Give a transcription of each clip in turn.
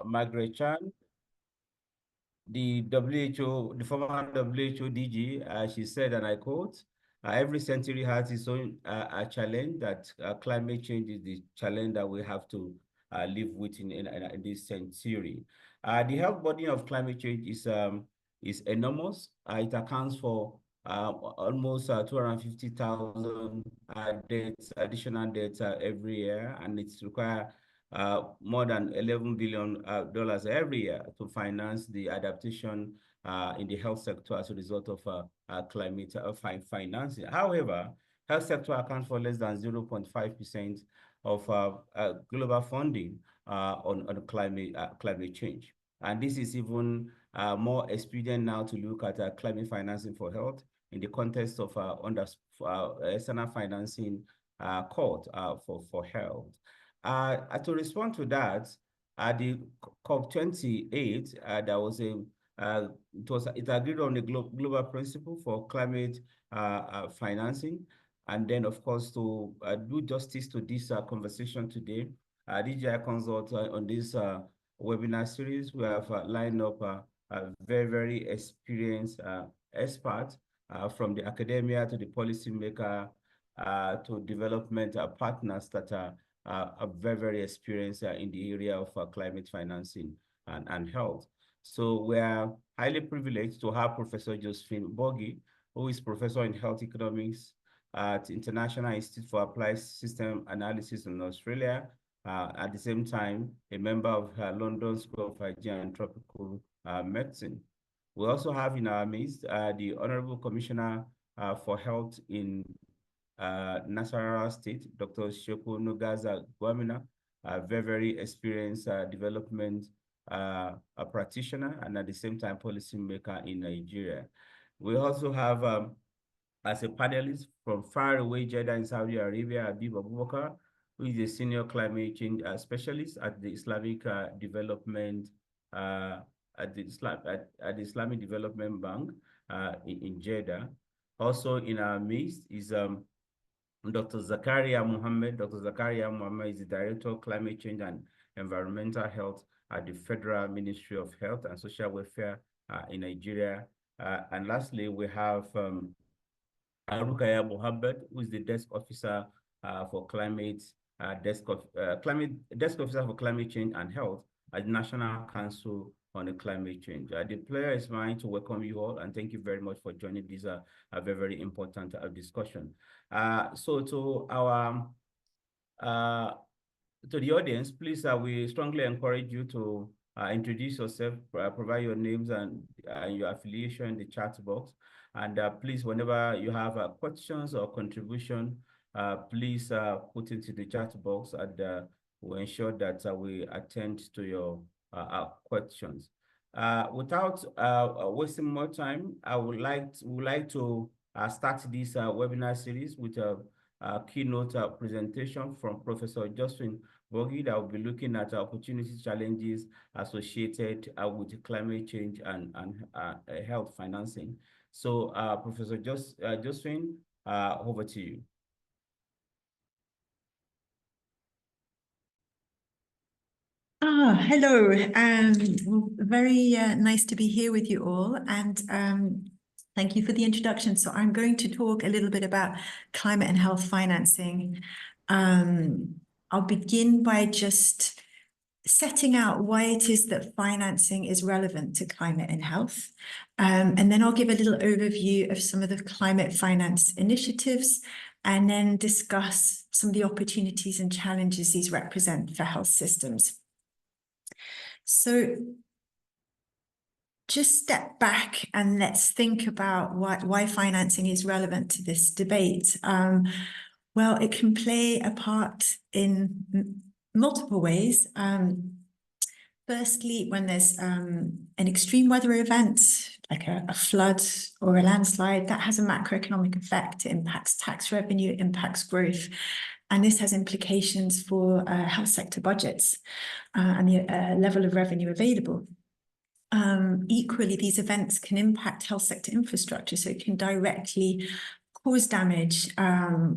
Margaret Chan, the WHO, the former WHO DG, she said, and I quote, every century has its own challenge, that climate change is the challenge that we have to live with in this century. The health burden of climate change is enormous. It accounts for almost 250,000 deaths, additional deaths every year, and it's require more than $11 billion every year to finance the adaptation in the health sector as a result of climate financing. However, health sector accounts for less than 0.5% of global funding on climate change. And this is even more expedient now to look at climate financing for health in the context of external financing court for health. To respond to that, at the COP28, there was it agreed on the global principle for climate financing. And then, of course, to do justice to this conversation today, DJI Consult on this webinar series, we have lined up a very experienced experts from the academia to the policymaker to development partners that are very experienced in the area of climate financing and health. So we are highly privileged to have Professor Josephine Bogie, who is Professor in Health Economics at International Institute for Applied System Analysis in Australia. At the same time, a member of London School of Hygiene and Tropical Medicine. We also have in our midst the Honorable Commissioner for Health in Nasarawa State, Dr. Shoko Nugaza Gwamina, a very experienced development practitioner and at the same time policymaker in Nigeria. We also have as a panelist from far away Jeddah in Saudi Arabia, Habib Abubakar, who is a senior climate change specialist at the Islamic Development at the Islamic Development Bank in Jeddah. Also in our midst is Dr. Zakaria Muhammad. Dr. Zakaria Muhammad is the Director of Climate Change and Environmental Health at the Federal Ministry of Health and Social Welfare in Nigeria. And lastly, we have Rukaya Muhammad, who is the Desk Officer for Climate Desk Officer for Climate Change and Health at the National Council on the Climate Change. The pleasure is mine to welcome you all and thank you very much for joining this very important discussion. So to our to the audience, please, we strongly encourage you to introduce yourself, provide your names and your affiliation in the chat box. And please, whenever you have questions or contribution, please put into the chat box and we'll ensure that we attend to your questions. Without wasting more time, I would like to start this webinar series with a keynote presentation from Professor Josephine Bogie that will be looking at opportunities, challenges associated with climate change and health financing. So, Professor Josephine, over to you. Hello, very nice to be here with you all, and thank you for the introduction. So I'm going to talk a little bit about climate and health financing. I'll begin by just setting out why it is that financing is relevant to climate and health. And then I'll give a little overview of some of the climate finance initiatives and then discuss some of the opportunities and challenges these represent for health systems. So just step back and let's think about why financing is relevant to this debate. Well, it can play a part in multiple ways. Firstly, when there's an extreme weather event, like a flood or a landslide, that has a macroeconomic effect. It impacts tax revenue, it impacts growth. And this has implications for health sector budgets and the level of revenue available. Equally, these events can impact health sector infrastructure, so it can directly cause damage,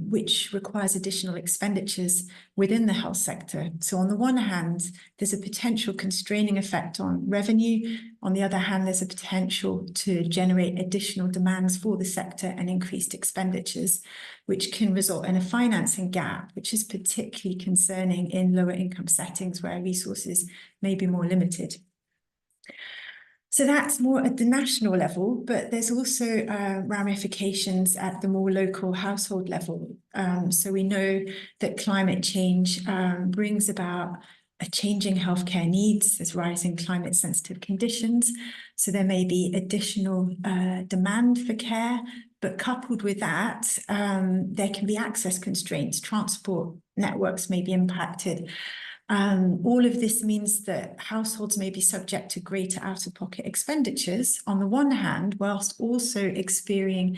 which requires additional expenditures within the health sector. So on the one hand, there's a potential constraining effect on revenue. On the other hand, there's a potential to generate additional demands for the sector and increased expenditures, which can result in a financing gap, which is particularly concerning in lower income settings where resources may be more limited. So that's more at the national level, but there's also ramifications at the more local household level. So we know that climate change brings about a changing healthcare needs, there's rising climate sensitive conditions. So there may be additional demand for care, but coupled with that, there can be access constraints, transport networks may be impacted. All of this means that households may be subject to greater out-of-pocket expenditures on the one hand, whilst also experiencing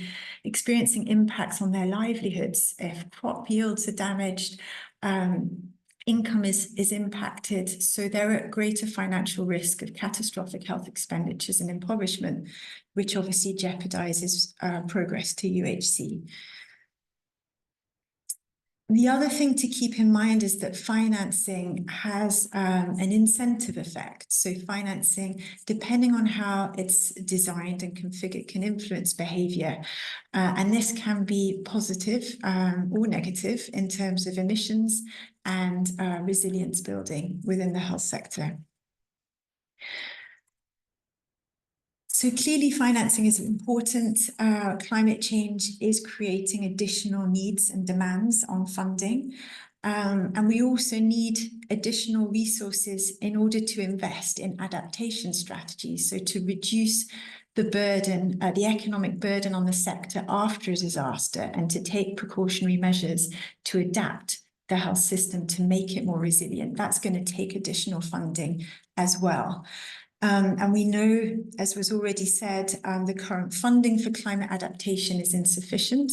impacts on their livelihoods. If crop yields are damaged, income is impacted, so they're at greater financial risk of catastrophic health expenditures and impoverishment, which obviously jeopardizes progress to UHC. The other thing to keep in mind is that financing has an incentive effect. So financing, depending on how it's designed and configured, can influence behaviour. And this can be positive or negative in terms of emissions and resilience building within the health sector. So clearly financing is important. Climate change is creating additional needs and demands on funding. And we also need additional resources in order to invest in adaptation strategies. So to reduce the burden, the economic burden on the sector after a disaster, and to take precautionary measures to adapt the health system to make it more resilient. That's going to take additional funding as well. And we know, as was already said, the current funding for climate adaptation is insufficient.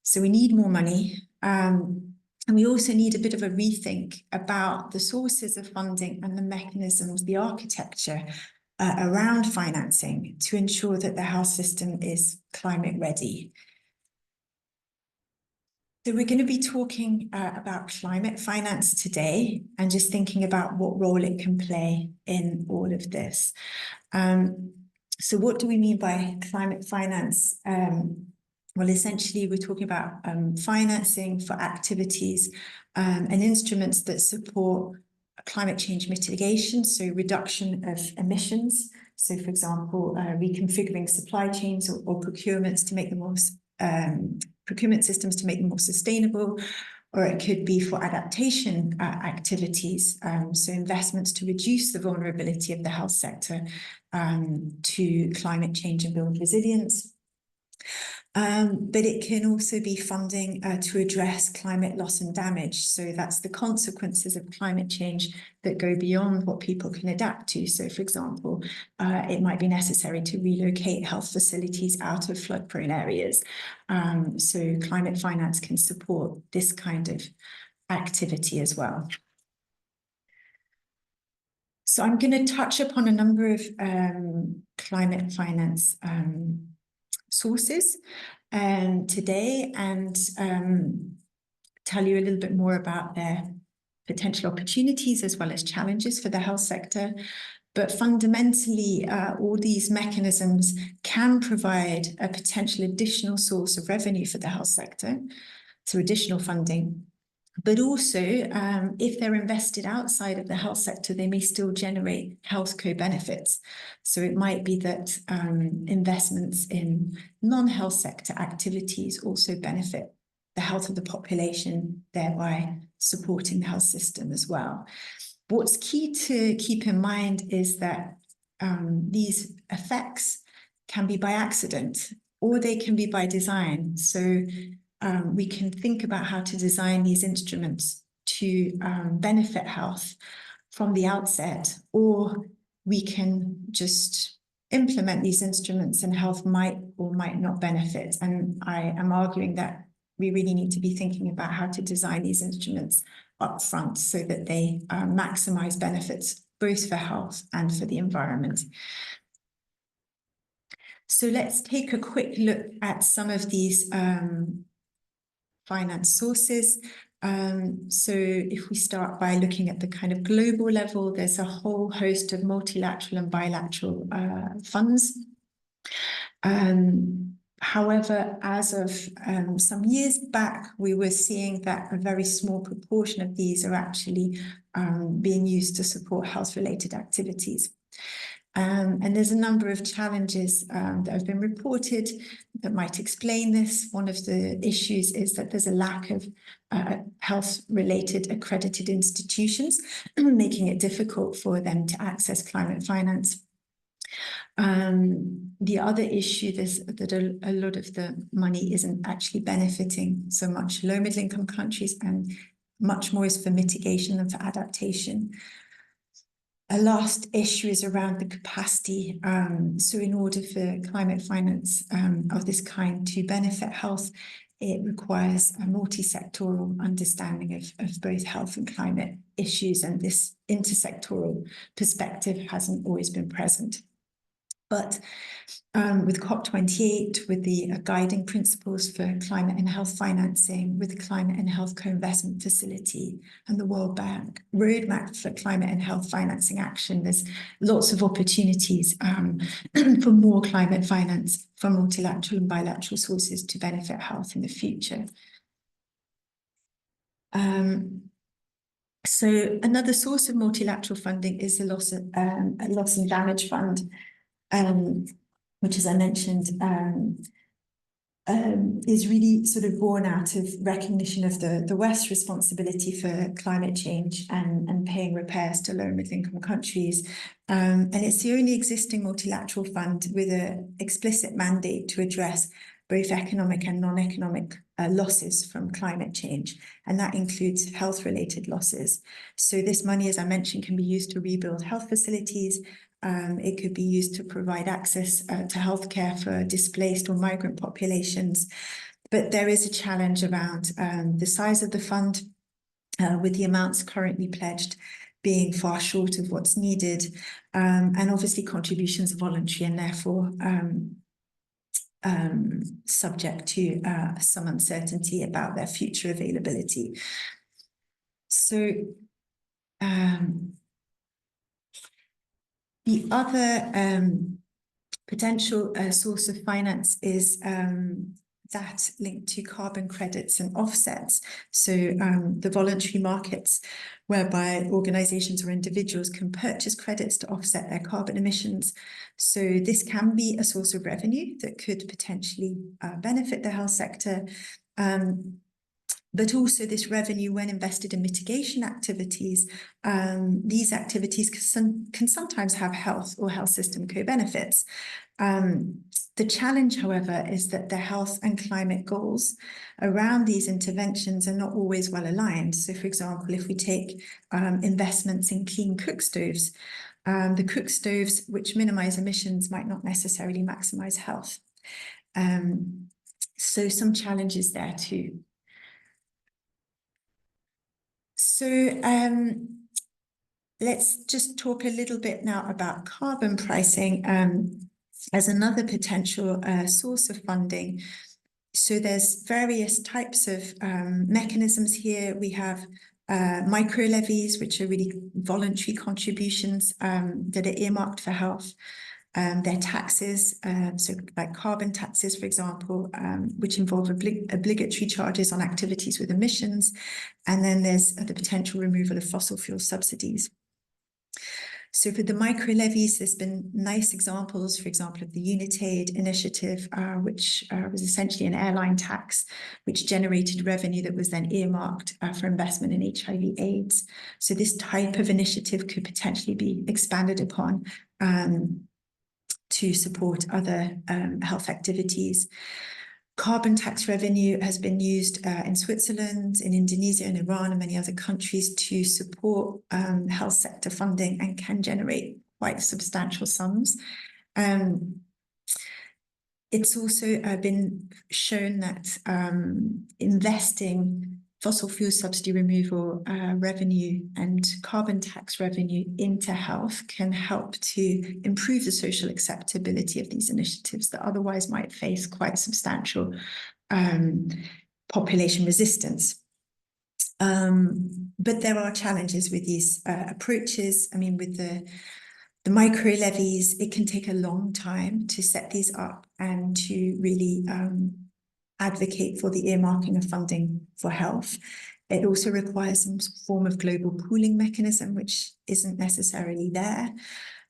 So we need more money. And we also need a bit of a rethink about the sources of funding and the mechanisms, the architecture around financing to ensure that the health system is climate ready. So we're going to be talking about climate finance today and just thinking about what role it can play in all of this. So what do we mean by climate finance? Well, essentially, we're talking about financing for activities and instruments that support climate change mitigation, so reduction of emissions. So, for example, reconfiguring supply chains or procurements to make them more procurement systems to make them more sustainable, or it could be for adaptation activities, so investments to reduce the vulnerability of the health sector to climate change and build resilience. But it can also be funding to address climate loss and damage. So that's the consequences of climate change that go beyond what people can adapt to. So, for example, it might be necessary to relocate health facilities out of flood-prone areas. So climate finance can support this kind of activity as well. So I'm going to touch upon a number of climate finance sources today and tell you a little bit more about their potential opportunities as well as challenges for the health sector. But fundamentally, all these mechanisms can provide a potential additional source of revenue for the health sector, so additional funding. But also, if they're invested outside of the health sector, they may still generate health co-benefits. So it might be that investments in non-health sector activities also benefit the health of the population, thereby supporting the health system as well. What's key to keep in mind is that these effects can be by accident or they can be by design. So we can think about how to design these instruments to benefit health from the outset, or we can just implement these instruments and health might or might not benefit. And I am arguing that we really need to be thinking about how to design these instruments up front so that they maximize benefits both for health and for the environment. So let's take a quick look at some of these finance sources. So if we start by looking at the kind of global level, there's a whole host of multilateral and bilateral funds. However, as of some years back, we were seeing that a very small proportion of these are actually being used to support health-related activities. And there's a number of challenges that have been reported that might explain this. One of the issues is that there's a lack of health-related accredited institutions, making it difficult for them to access climate finance. The other issue is that a lot of the money isn't actually benefiting so much low middle income countries, and much more is for mitigation than for adaptation. A last issue is around the capacity. So in order for climate finance of this kind to benefit health, it requires a multi-sectoral understanding of both health and climate issues, and this intersectoral perspective hasn't always been present. But with COP28, with the guiding principles for climate and health financing, with the Climate and Health Co-Investment Facility and the World Bank Roadmap for Climate and Health Financing Action, there's lots of opportunities for more climate finance from multilateral and bilateral sources to benefit health in the future. So another source of multilateral funding is the loss and damage fund, which, as I mentioned, is really sort of born out of recognition of the West's responsibility for climate change and paying repairs to low and middle income countries. And it's the only existing multilateral fund with an explicit mandate to address both economic and non-economic losses from climate change, and that includes health-related losses. So this money, as I mentioned, can be used to rebuild health facilities. It could be used to provide access to healthcare for displaced or migrant populations. But there is a challenge around the size of the fund, with the amounts currently pledged being far short of what's needed. And obviously contributions are voluntary and therefore subject to some uncertainty about their future availability. So the other potential source of finance is that linked to carbon credits and offsets. So the voluntary markets whereby organizations or individuals can purchase credits to offset their carbon emissions. So this can be a source of revenue that could potentially benefit the health sector. But also this revenue, when invested in mitigation activities, these activities can sometimes have health or health system co-benefits. The challenge, however, is that the health and climate goals around these interventions are not always well aligned. So, for example, if we take investments in clean cook stoves, the cook stoves which minimize emissions might not necessarily maximize health. So some challenges there too. So let's just talk a little bit now about carbon pricing as another potential source of funding. So there's various types of mechanisms here. We have micro levies, which are really voluntary contributions that are earmarked for health. They're taxes, so like carbon taxes, for example, which involve obligatory charges on activities with emissions. And then there's the potential removal of fossil fuel subsidies. So for the micro levies, there's been nice examples, for example, of the UNITAID initiative, which was essentially an airline tax, which generated revenue that was then earmarked for investment in HIV/AIDS. So this type of initiative could potentially be expanded upon to support other health activities. Carbon tax revenue has been used in Switzerland, in Indonesia, and Iran, and many other countries to support health sector funding and can generate quite substantial sums. It's also been shown that investing fossil fuel subsidy removal revenue and carbon tax revenue into health can help to improve the social acceptability of these initiatives that otherwise might face quite substantial population resistance. But there are challenges with these approaches. I mean, with the micro levies, it can take a long time to set these up and to really advocate for the earmarking of funding for health. It also requires some form of global pooling mechanism, which isn't necessarily there.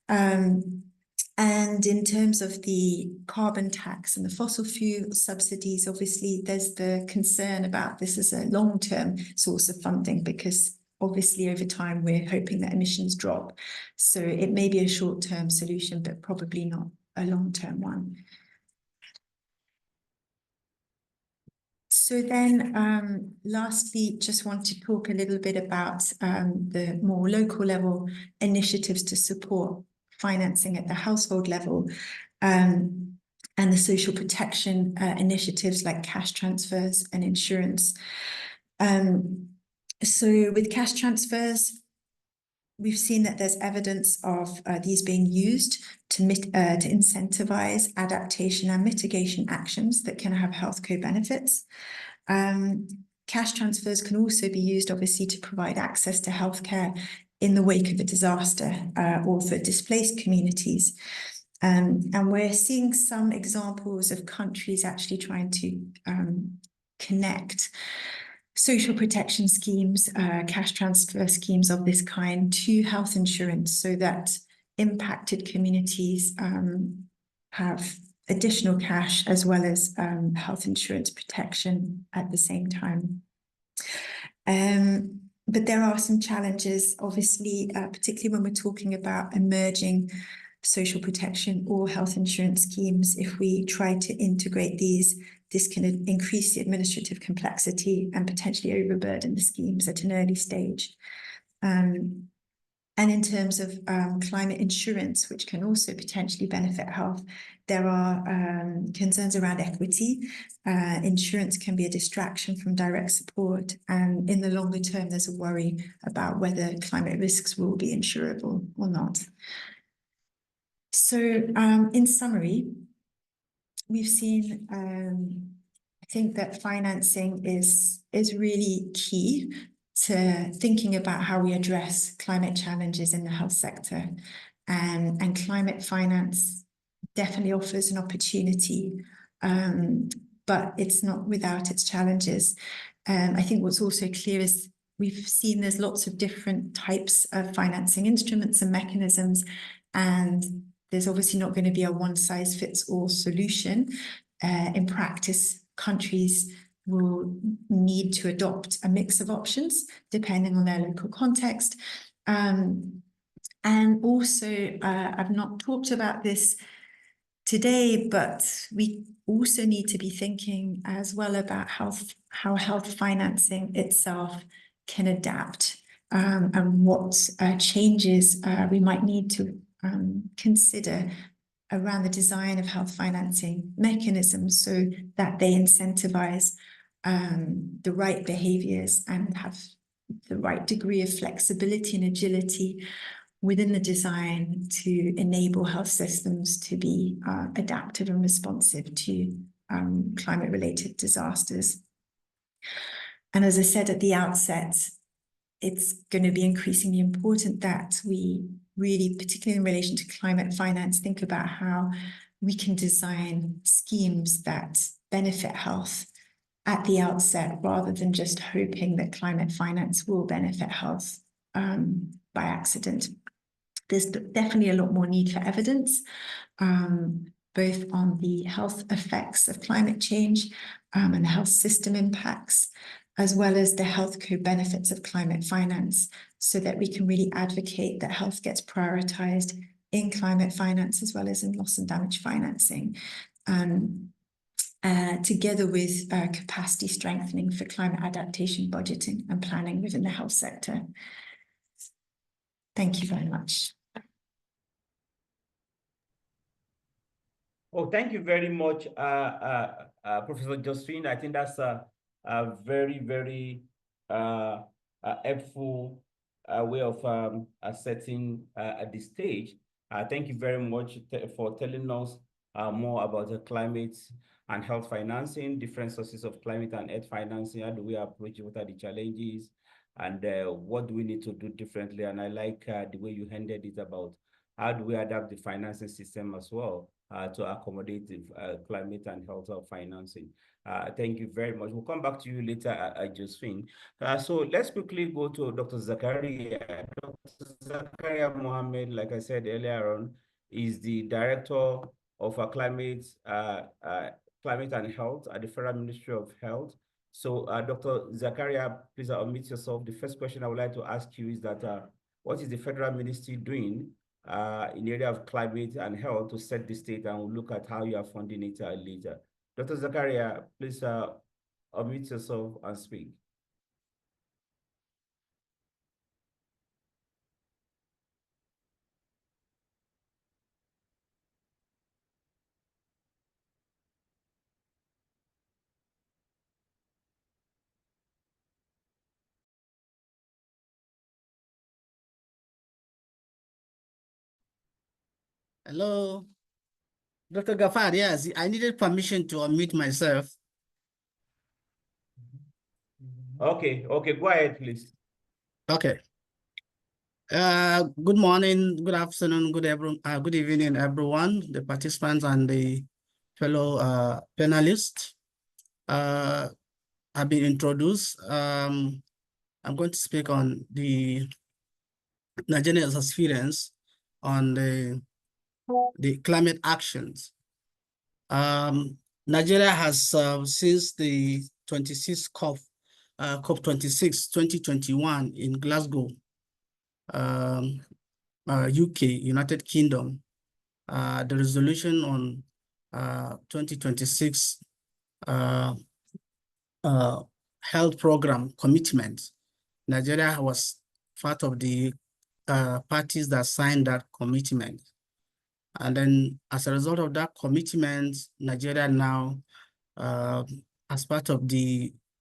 And in terms of the carbon tax and the fossil fuel subsidies, obviously there's the concern about this as a long-term source of funding, because obviously over time we're hoping that emissions drop. So it may be a short-term solution, but probably not a long-term one. So then, lastly, just want to talk a little bit about the more local level initiatives to support financing at the household level, and the social protection initiatives like cash transfers and insurance. So with cash transfers, we've seen that there's evidence of these being used to incentivize adaptation and mitigation actions that can have health co-benefits. Cash transfers can also be used, obviously, to provide access to healthcare in the wake of a disaster or for displaced communities. And we're seeing some examples of countries actually trying to connect social protection schemes, cash transfer schemes of this kind to health insurance, so that impacted communities have additional cash as well as health insurance protection at the same time. But there are some challenges, obviously, particularly when we're talking about emerging social protection or health insurance schemes. If we try to integrate these, this can increase the administrative complexity and potentially overburden the schemes at an early stage. And in terms of climate insurance, which can also potentially benefit health, there are concerns around equity. Insurance can be a distraction from direct support, and in the longer term, there's a worry about whether climate risks will be insurable or not. So in summary, we've seen, I think that financing is really key to thinking about how we address climate challenges in the health sector. And climate finance definitely offers an opportunity, but it's not without its challenges. I think what's also clear is we've seen there's lots of different types of financing instruments and mechanisms, and there's obviously not going to be a one-size-fits-all solution. In practice, countries will need to adopt a mix of options depending on their local context. And also, I've not talked about this today, but we also need to be thinking as well about how health financing itself can adapt, and what changes we might need to consider around the design of health financing mechanisms so that they incentivize the right behaviors and have the right degree of flexibility and agility within the design to enable health systems to be adaptive and responsive to climate-related disasters. And as I said at the outset, it's going to be increasingly important that we really, particularly in relation to climate finance, think about how we can design schemes that benefit health at the outset, rather than just hoping that climate finance will benefit health by accident. There's definitely a lot more need for evidence, both on the health effects of climate change and the health system impacts, as well as the health co-benefits of climate finance, so that we can really advocate that health gets prioritized in climate finance as well as in loss and damage financing, together with capacity strengthening for climate adaptation budgeting and planning within the health sector. Thank you very much. Oh, thank you very much, Professor Josephine. I think that's a very, very helpful way of setting at this stage. Thank you very much for telling us more about the climate and health financing, different sources of climate and health financing. How do we approach it? What are the challenges? And what do we need to do differently? And I like the way you handed it about how do we adapt the financing system as well to accommodate the climate and health of financing. Thank you very much. We'll come back to you later, Josephine. So let's quickly go to Dr. Zakaria. Dr. Zakaria Mohammed, like I said earlier on, is the Director of Climate and Health at the Federal Ministry of Health. So Dr. Zakaria, please unmute yourself. The first question I would like to ask you is that what is the federal ministry doing in the area of climate and health to set the state, and we'll look at how you are funding it later. Dr. Zakaria, please unmute yourself and speak. Hello, Dr. Gafar. Yes, I needed permission to unmute myself. Okay, go ahead, please. Okay. Good morning, good afternoon, good evening, everyone, the participants and the fellow panelists. Have been introduced. I'm going to speak on the Nigeria's experience on the climate actions. Nigeria has since the 26th COP26 2021 in Glasgow, UK, United Kingdom, the resolution on 2026 health program commitment. Nigeria was part of the parties that signed that commitment. And then as a result of that commitment, Nigeria now, as part of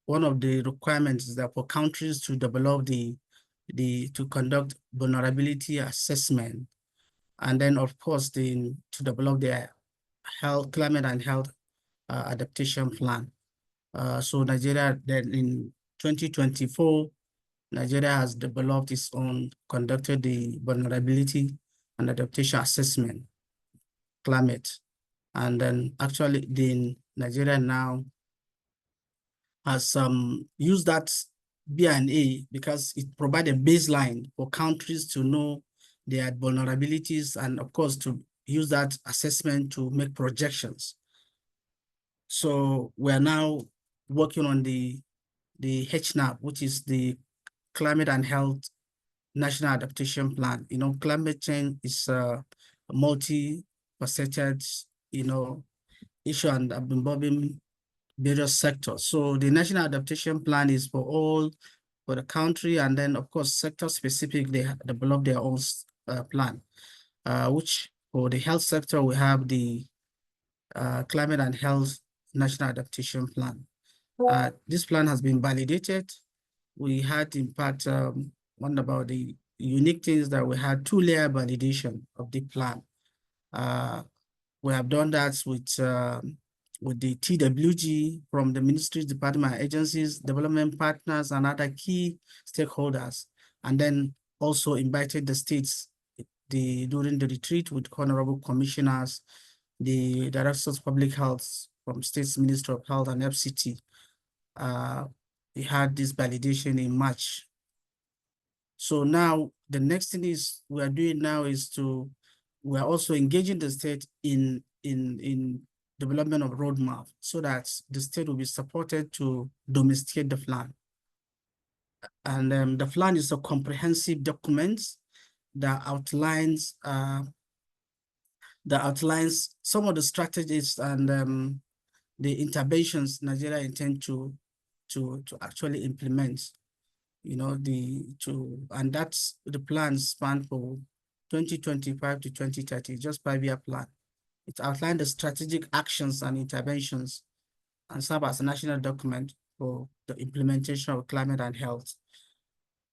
one of the requirements is that for countries to develop to conduct vulnerability assessment, and then of course to develop their climate and health adaptation plan. So Nigeria then in 2024, Nigeria has developed its own, conducted the vulnerability and adaptation assessment climate. And then actually Nigeria now has used that BNA because it provides a baseline for countries to know their vulnerabilities and of course to use that assessment to make projections. So we are now working on the HNAP, which is the Climate and Health National Adaptation Plan. You know, climate change is a multi-faceted, issue and involving various sectors. So the National Adaptation Plan is for the country, and then of course sector specific, they develop their own plan, which for the health sector, we have the Climate and Health National Adaptation Plan. This plan has been validated. We had, in fact, one about the unique things that we had 2-layer validation of the plan. We have done that with the TWG from the ministries, department, agencies, development partners, and other key stakeholders, and then also invited the states during the retreat with honorable commissioners, the directors of public health from States Ministry of Health and FCT. We had this validation in March. So now the next thing we are doing now is we are also engaging the state in development of roadmap so that the state will be supported to domesticate the plan. And the plan is a comprehensive document that outlines some of the strategies and the interventions Nigeria intend to actually implement. And that's the plan span for 2025 to 2030, just 5-year plan. It outlined the strategic actions and interventions and serve as a national document for the implementation of climate and health.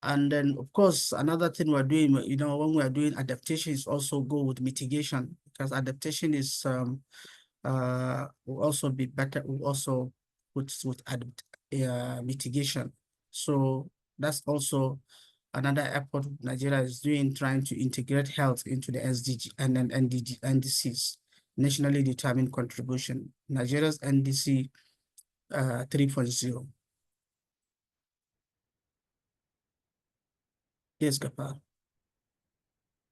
And then, of course, another thing we're doing, when we are doing adaptation is also go with mitigation, because adaptation is will also be better, will also put with mitigation. So that's also another effort Nigeria is doing, trying to integrate health into the SDG and then NDCs, nationally determined contribution. Nigeria's NDC 3.0. Yes, Gopal.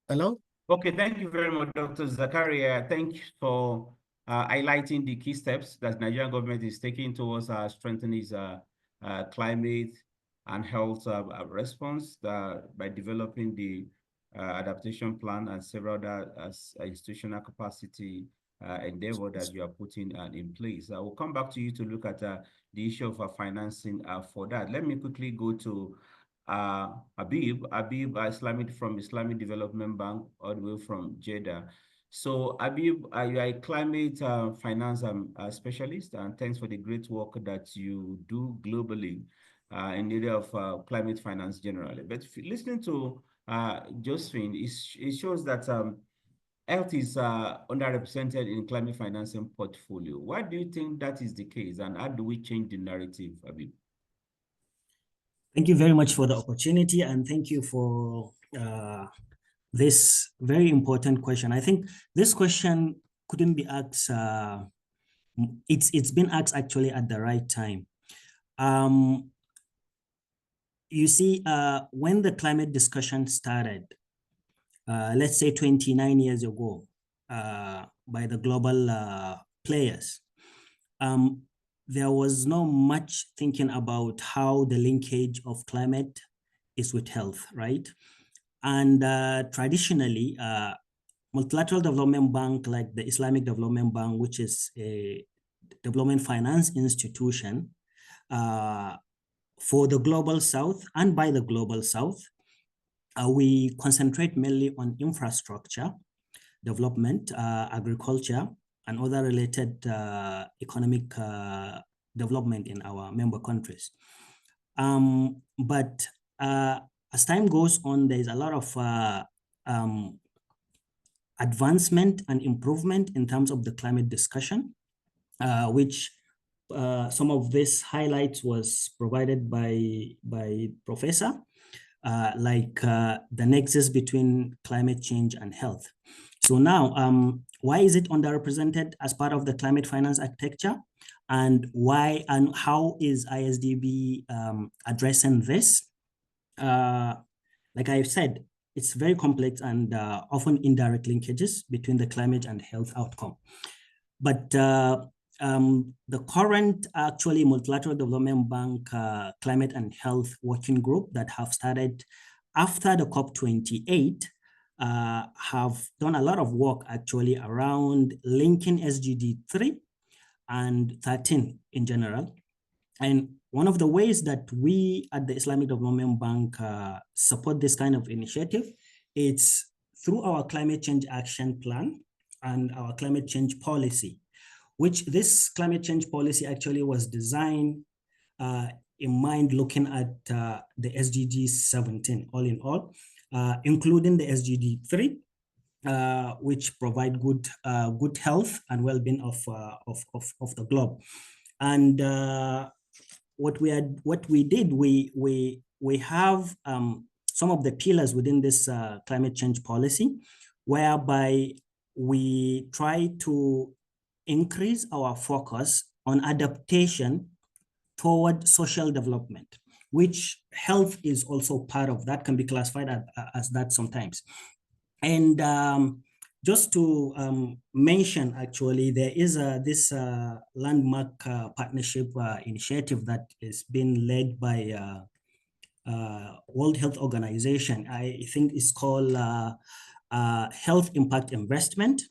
Hello? Okay, thank you very much, Dr. Zakaria. Thank you for highlighting the key steps that Nigerian government is taking towards strengthening its climate and health response by developing the adaptation plan and several other institutional capacity endeavor that you are putting in place. I will come back to you to look at the issue of financing for that. Let me quickly go to Habib from Islamic Development Bank, all the way from Jeddah. So Habib, you are a climate finance specialist, and thanks for the great work that you do globally in the area of climate finance generally. But listening to Josephine, it shows that health is underrepresented in climate financing portfolio. Why do you think that is the case, and how do we change the narrative, Habib? Thank you very much for the opportunity, and thank you for this very important question. I think this question couldn't be asked, it's been asked actually at the right time. You see, when the climate discussion started, let's say 29 years ago, by the global players, there was not much thinking about how the linkage of climate is with health, right? And traditionally, multilateral development bank like the Islamic Development Bank, which is a development finance institution for the global south and by the global south, we concentrate mainly on infrastructure development, agriculture, and other related economic development in our member countries. But as time goes on, there is a lot of advancement and improvement in terms of the climate discussion, which some of this highlights was provided by Professor, like the nexus between climate change and health. So now, why is it underrepresented as part of the climate finance architecture? And why and how is ISDB addressing this? Like I said, it's very complex and often indirect linkages between the climate and health outcome. But the current actually multilateral development bank climate and health working group that have started after the COP28 have done a lot of work actually around linking SDG 3 and 13 in general. And one of the ways that we at the Islamic Development Bank support this kind of initiative, it's through our climate change action plan and our climate change policy, which this climate change policy actually was designed in mind looking at the SDG 17 all in all, including the SDG 3, which provide good health and well-being of the globe. And what we did, we have some of the pillars within this climate change policy, whereby we try to increase our focus on adaptation toward social development, which health is also part of that, can be classified as that sometimes. And just to mention, actually, there is this landmark partnership initiative that is being led by World Health Organization. I think it's called Health Impact Investment.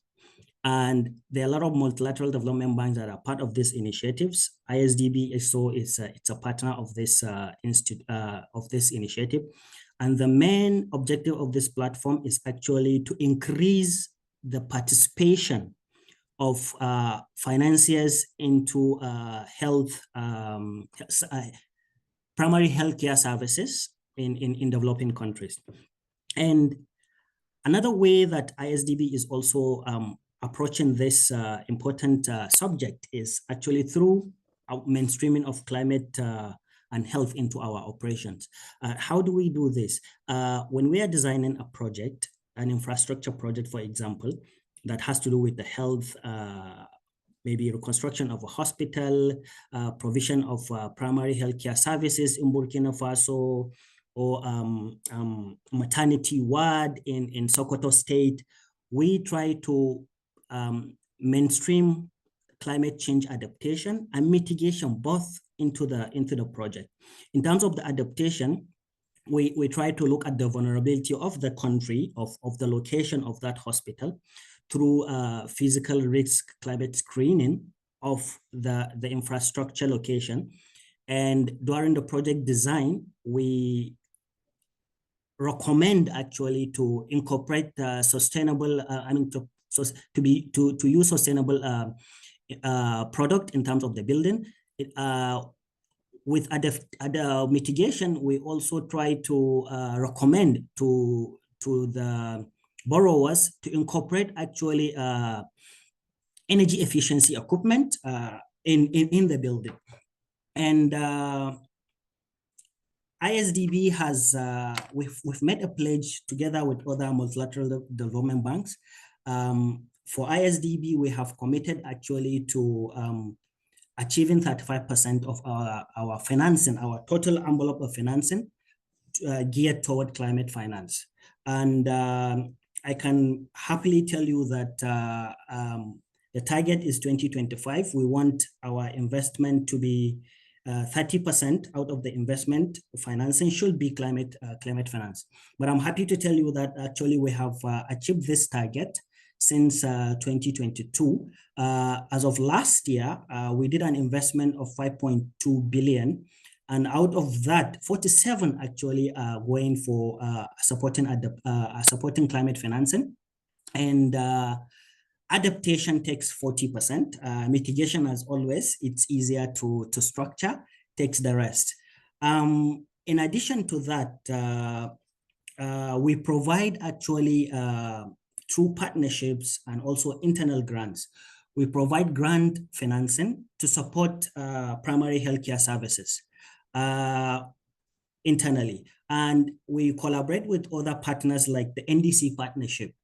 And there are a lot of multilateral development banks that are part of these initiatives. ISDB it's a partner of this initiative. And the main objective of this platform is actually to increase the participation of financiers into primary healthcare services in developing countries. And another way that ISDB is also approaching this important subject is actually through mainstreaming of climate and health into our operations. How do we do this? When we are designing a project, an infrastructure project, for example, that has to do with the health, maybe reconstruction of a hospital, provision of primary healthcare services in Burkina Faso, or maternity ward in Sokoto State, we try to mainstream climate change adaptation and mitigation both into the project. In terms of the adaptation, we try to look at the vulnerability of the country, of the location of that hospital, through physical risk climate screening of the infrastructure location. And during the project design, we recommend actually to incorporate sustainable, to use sustainable product in terms of the building. With other mitigation, we also try to recommend to the borrowers to incorporate actually energy efficiency equipment in the building. And ISDB has, we've made a pledge together with other multilateral development banks. For ISDB, we have committed actually to achieving 35% of our financing, our total envelope of financing geared toward climate finance. And I can happily tell you that the target is 2025. We want our investment to be 30% out of the investment financing should be climate finance. But I'm happy to tell you that actually we have achieved this target since 2022. As of last year, we did an investment of 5.2 billion. And out of that, 47 actually are going for supporting climate financing. And adaptation takes 40%. Mitigation, as always, it's easier to structure, takes the rest. In addition to that, we provide actually through partnerships and also internal grants. We provide grant financing to support primary healthcare services internally. And we collaborate with other partners like the NDC partnership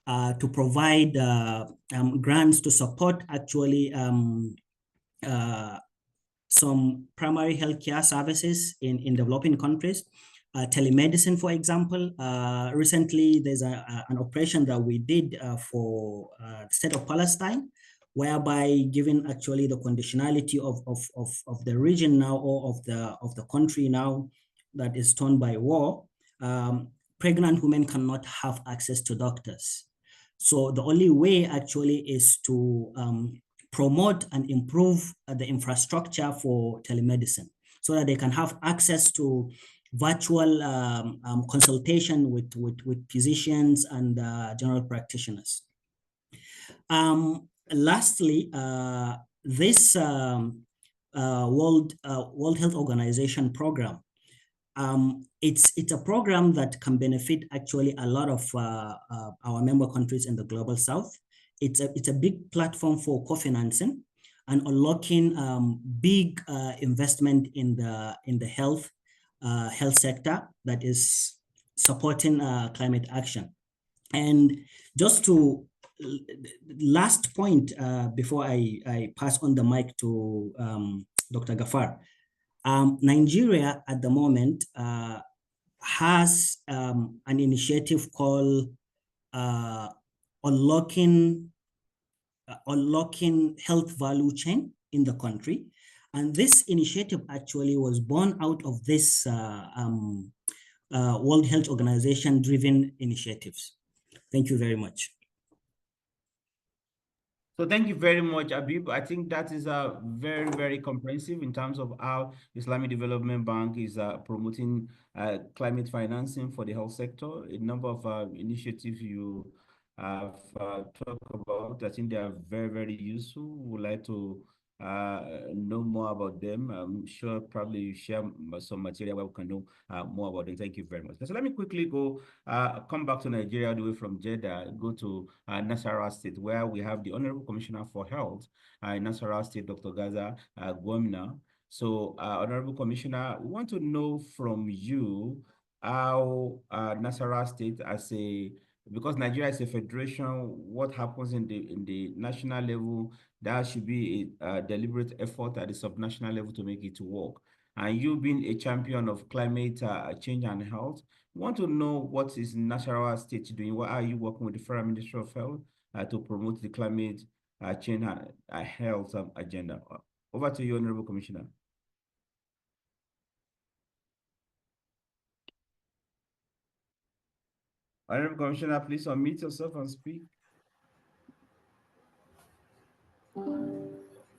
to provide grants to support actually some primary healthcare services in developing countries. Telemedicine, for example. Recently, there's an operation that we did for the state of Palestine, whereby given actually the conditionality of the region now, or of the country now that is torn by war, pregnant women cannot have access to doctors. So the only way actually is to promote and improve the infrastructure for telemedicine so that they can have access to virtual consultation with physicians and general practitioners. Lastly, this World Health Organization program, it's a program that can benefit actually a lot of our member countries in the Global South. It's a big platform for co-financing and unlocking big investment in the health sector that is supporting climate action. And just to last point before I pass on the mic to Dr. Gafar. Nigeria at the moment has an initiative called unlocking health value chain in the country. And this initiative actually was born out of this World Health Organization driven initiatives. Thank you very much. So thank you very much, Abib. I think that is very, very comprehensive in terms of how Islamic Development Bank is promoting climate financing for the health sector. A number of initiatives you have talked about. I think they are very, very useful. We would like to know more about them. I'm sure probably you share some material where we can know more about them. Thank you very much. So let me quickly go come back to Nigeria all the way from Jeddah, go to Nasarawa State, where we have the Honorable Commissioner for Health in Nasarawa State, Dr. Gaza Gwamina. So, Honorable Commissioner, we want to know from you how Nasarawa State because Nigeria is a federation, what happens in the national level, there should be a deliberate effort at the subnational level to make it work. And you being a champion of climate change and health, want to know what is Nasarawa State doing? What are you working with the Federal Ministry of Health to promote the climate change and health agenda? Over to you, Honorable Commissioner. Honorable Commissioner, please unmute yourself and speak.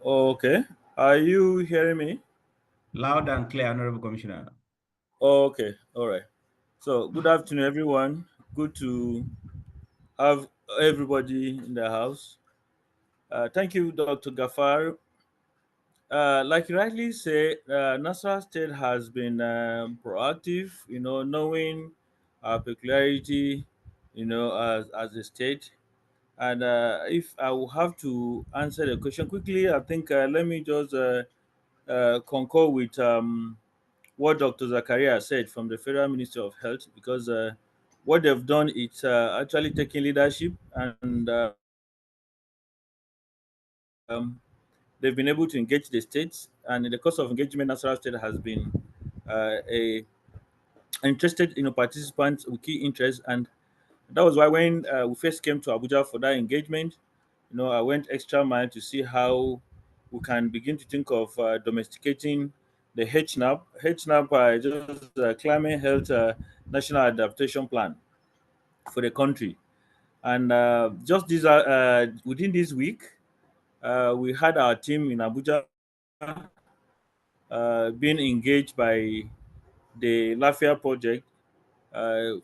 Okay. Are you hearing me? Loud and clear, Honorable Commissioner. Okay. All right. So, good afternoon, everyone. Good to have everybody in the house. Thank you, Dr. Gafar. Like you rightly say, Nasarawa State has been proactive, knowing our peculiarity, as a state. And if I will have to answer the question quickly, I think let me just concur with what Dr. Zakaria said from the Federal Ministry of Health, because what they've done is actually taking leadership, and they've been able to engage the states. And in the course of engagement, Nasarawa State has been a interested participants with key interests, and that was why when we first came to Abuja for that engagement, I went extra mile to see how we can begin to think of domesticating the HNAP. HNAP is just Climate Health National Adaptation Plan for the country. And just within this week, we had our team in Abuja being engaged by the Lafayette project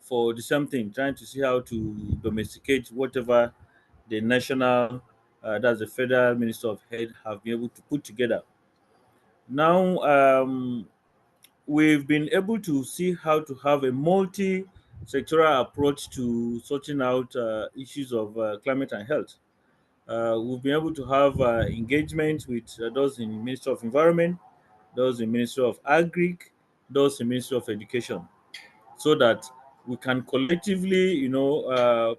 for the same thing, trying to see how to domesticate whatever the national, that's the Federal Minister of Health, have been able to put together. Now, we've been able to see how to have a multi-sectoral approach to sorting out issues of climate and health. We've been able to have engagement with those in Ministry of Environment, those in Ministry of Agri, those in Ministry of Education, so that we can collectively,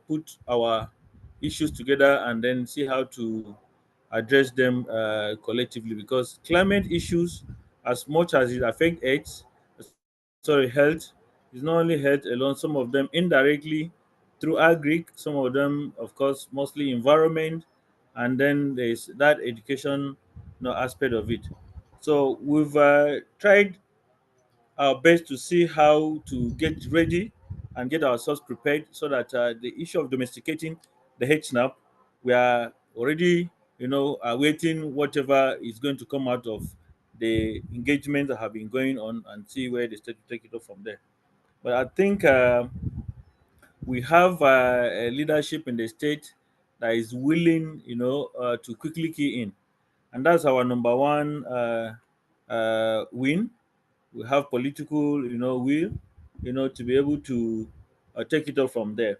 put our issues together and then see how to address them collectively. Because climate issues, as much as it affects health, is not only health alone. Some of them indirectly through agri, some of them, of course, mostly environment, and then there's that education, aspect of it. So we've tried our best to see how to get ready and get ourselves prepared so that the issue of domesticating the HNAP, we are already, awaiting whatever is going to come out of the engagements that have been going on, and see where they start to take it up from there. But I think we have a leadership in the state that is willing, to quickly key in, and that's our number one win. We have political, will, to be able to take it up from there.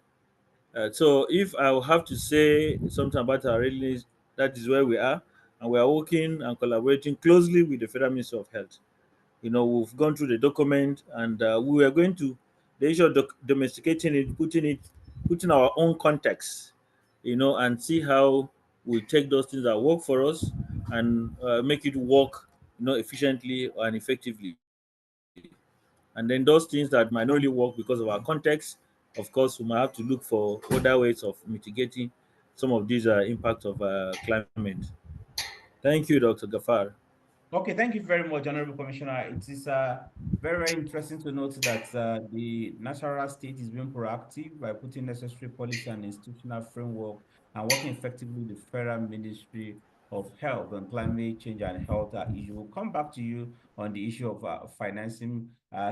So if I will have to say something about our readiness, that is where we are, and we are working and collaborating closely with the Federal Ministry of Health. We've gone through the document, and we are going to the issue of domesticating it, putting our own context, and see how we take those things that work for us and make it work, efficiently and effectively. And then those things that might not really work because of our context, of course, we might have to look for other ways of mitigating some of these impacts of climate. Thank you, Dr. Gafar. Okay, thank you very much, Honorable Commissioner. It is very, very interesting to note that the Nasarawa State is being proactive by putting necessary policy and institutional framework and working effectively with the Federal Ministry of Health on climate change and health issue. We'll come back to you on the issue of financing.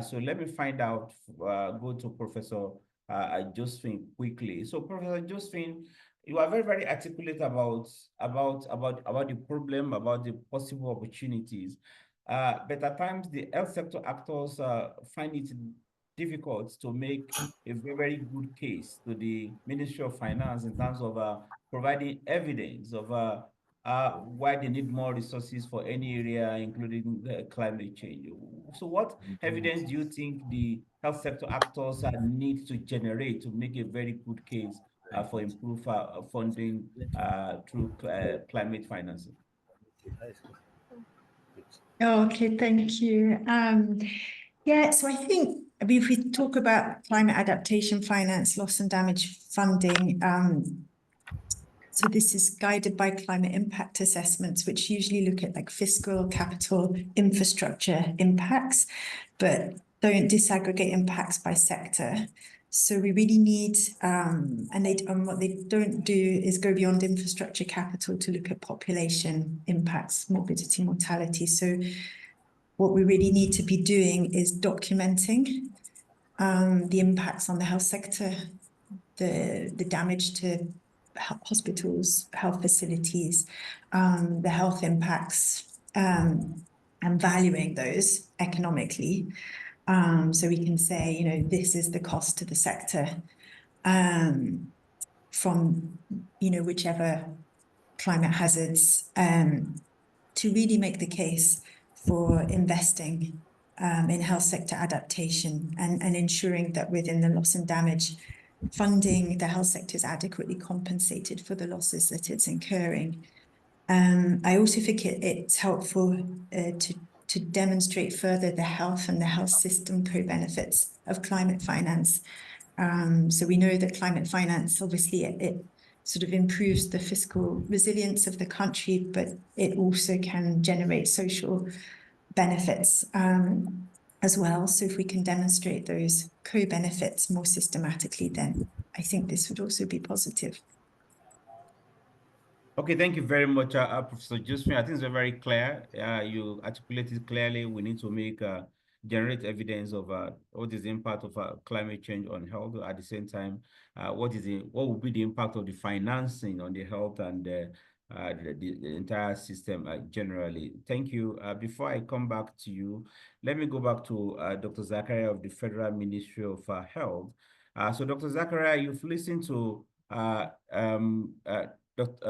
So let me find out, go to Professor Josephine quickly. So Professor Josephine, you are very, very articulate about the problem, about the possible opportunities. But at times the health sector actors find it difficult to make a very, very good case to the Ministry of Finance in terms of providing evidence of why they need more resources for any area, including climate change. So what evidence do you think the health sector actors need to generate to make a very good case for improved funding through climate financing? Okay, thank you. Yeah, so I think if we talk about climate adaptation finance, loss and damage funding, so this is guided by climate impact assessments, which usually look at like fiscal, capital, infrastructure impacts, but don't disaggregate impacts by sector. So we really need, and what they don't do is go beyond infrastructure capital to look at population impacts, morbidity, mortality. So what we really need to be doing is documenting the impacts on the health sector, the damage to hospitals, health facilities, the health impacts, and valuing those economically. So we can say, you know, this is the cost to the sector from, you know, whichever climate hazards, to really make the case for investing in health sector adaptation and ensuring that within the loss and damage funding, the health sector is adequately compensated for the losses that it's incurring. I also think it's helpful to demonstrate further the health and the health system co-benefits of climate finance. So we know that climate finance, obviously, it sort of improves the fiscal resilience of the country, but it also can generate social benefits as well. So if we can demonstrate those co-benefits more systematically, then I think this would also be positive. Okay, thank you very much, Professor Josephine. I think it's very clear. You articulated clearly. We need to make generate evidence of what is the impact of climate change on health. At the same time, what will be the impact of the financing on the health and the entire system generally. Thank you. Before I come back to you, let me go back to Dr. Zakaria of the Federal Ministry of Health. So Dr. Zakaria, you've listened to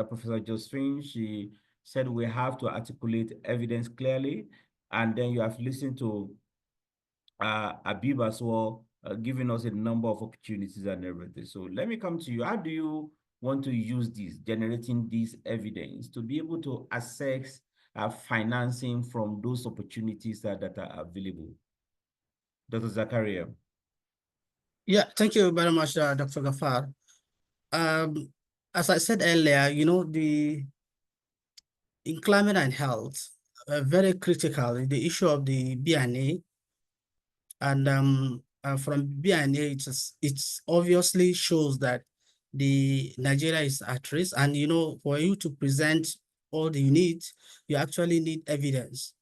Professor Josephine. She said we have to articulate evidence clearly, and then you have listened to Abib as well, giving us a number of opportunities and everything. So let me come to you. How do you want to use this, generating this evidence to be able to assess financing from those opportunities that are available? Dr. Zakaria. Yeah, thank you very much, Dr. Gafar. As I said earlier, you know, in climate and health, very critical is the issue of the BNA. And from BNA, it's obviously shows that the Nigeria is at risk. And, you know, for you to present all the needs, you actually need evidence.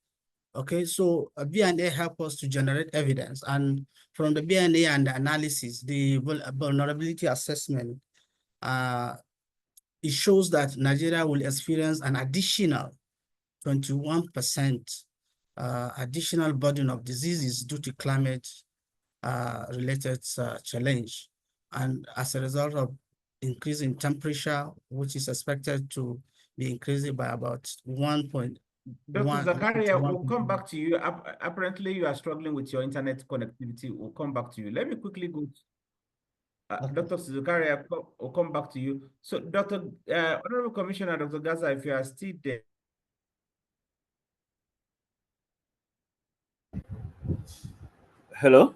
Okay, so a BNA help us to generate evidence. And from the BNA and the analysis, the vulnerability assessment, it shows that Nigeria will experience an additional 21% additional burden of diseases due to climate related challenge. And as a result of increasing temperature, which is expected to be increasing by about 1.1. Dr. Zakaria, we'll come back to you. Apparently, you are struggling with your internet connectivity. We'll come back to you. Let me quickly go. Dr. Zakaria, we'll come back to you. So, Honorable Commissioner, Dr. Gaza, if you are still there. Hello?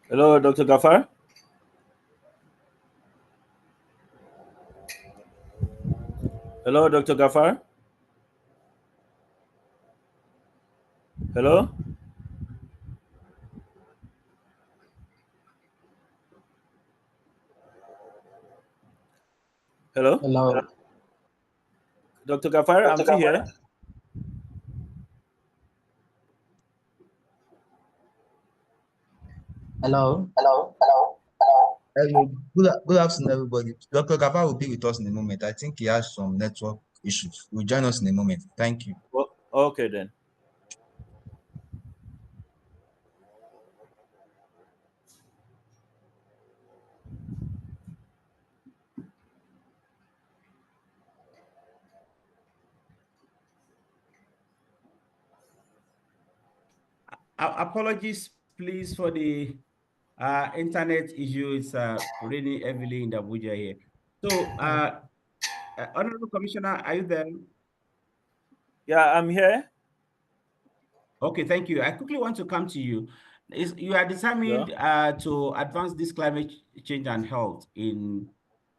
Hello, Dr. Gafar? Hello, Dr. Gafar? Hello? Hello? Hello. Dr. Gafar, I'm still here. Hello. Hello. Hello. Hello. Good afternoon, everybody. Dr. Gafar will be with us in a moment. I think he has some network issues. He'll join us in a moment. Thank you. Well, okay then. Apologies, please, for the internet issue. It's raining heavily in Abuja here. So, Honorable Commissioner, are you there? Yeah, I'm here. Okay, thank you. I quickly want to come to you. You are determined to advance this climate change and health in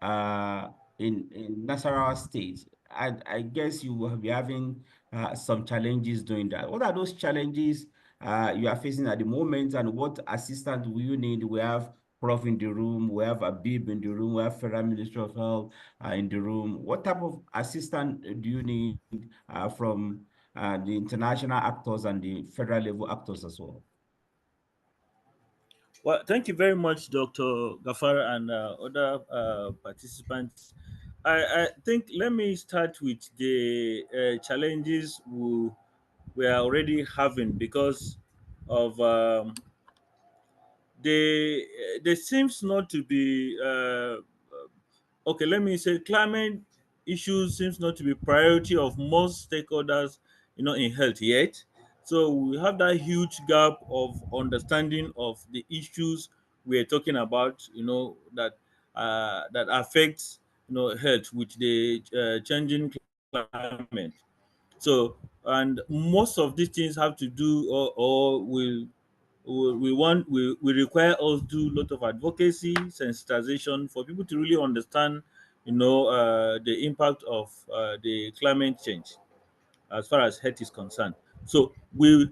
Nasarawa State. I guess you will be having some challenges doing that. What are those challenges you are facing at the moment, and what assistance will you need? We have Prof in the room, we have Abib in the room, we have Federal Ministry of Health in the room. What type of assistance do you need from the international actors and the federal level actors as well? Well, thank you very much, Dr. Gafar and other participants. I think let me start with the challenges we are already having because of there seems not to be okay, let me say climate issues seems not to be priority of most stakeholders, in health yet. So we have that huge gap of understanding of the issues we're talking about, that affects health with the changing climate. So, and most of these things have to do or will we require us do a lot of advocacy, sensitization for people to really understand, the impact of the climate change as far as health is concerned. So we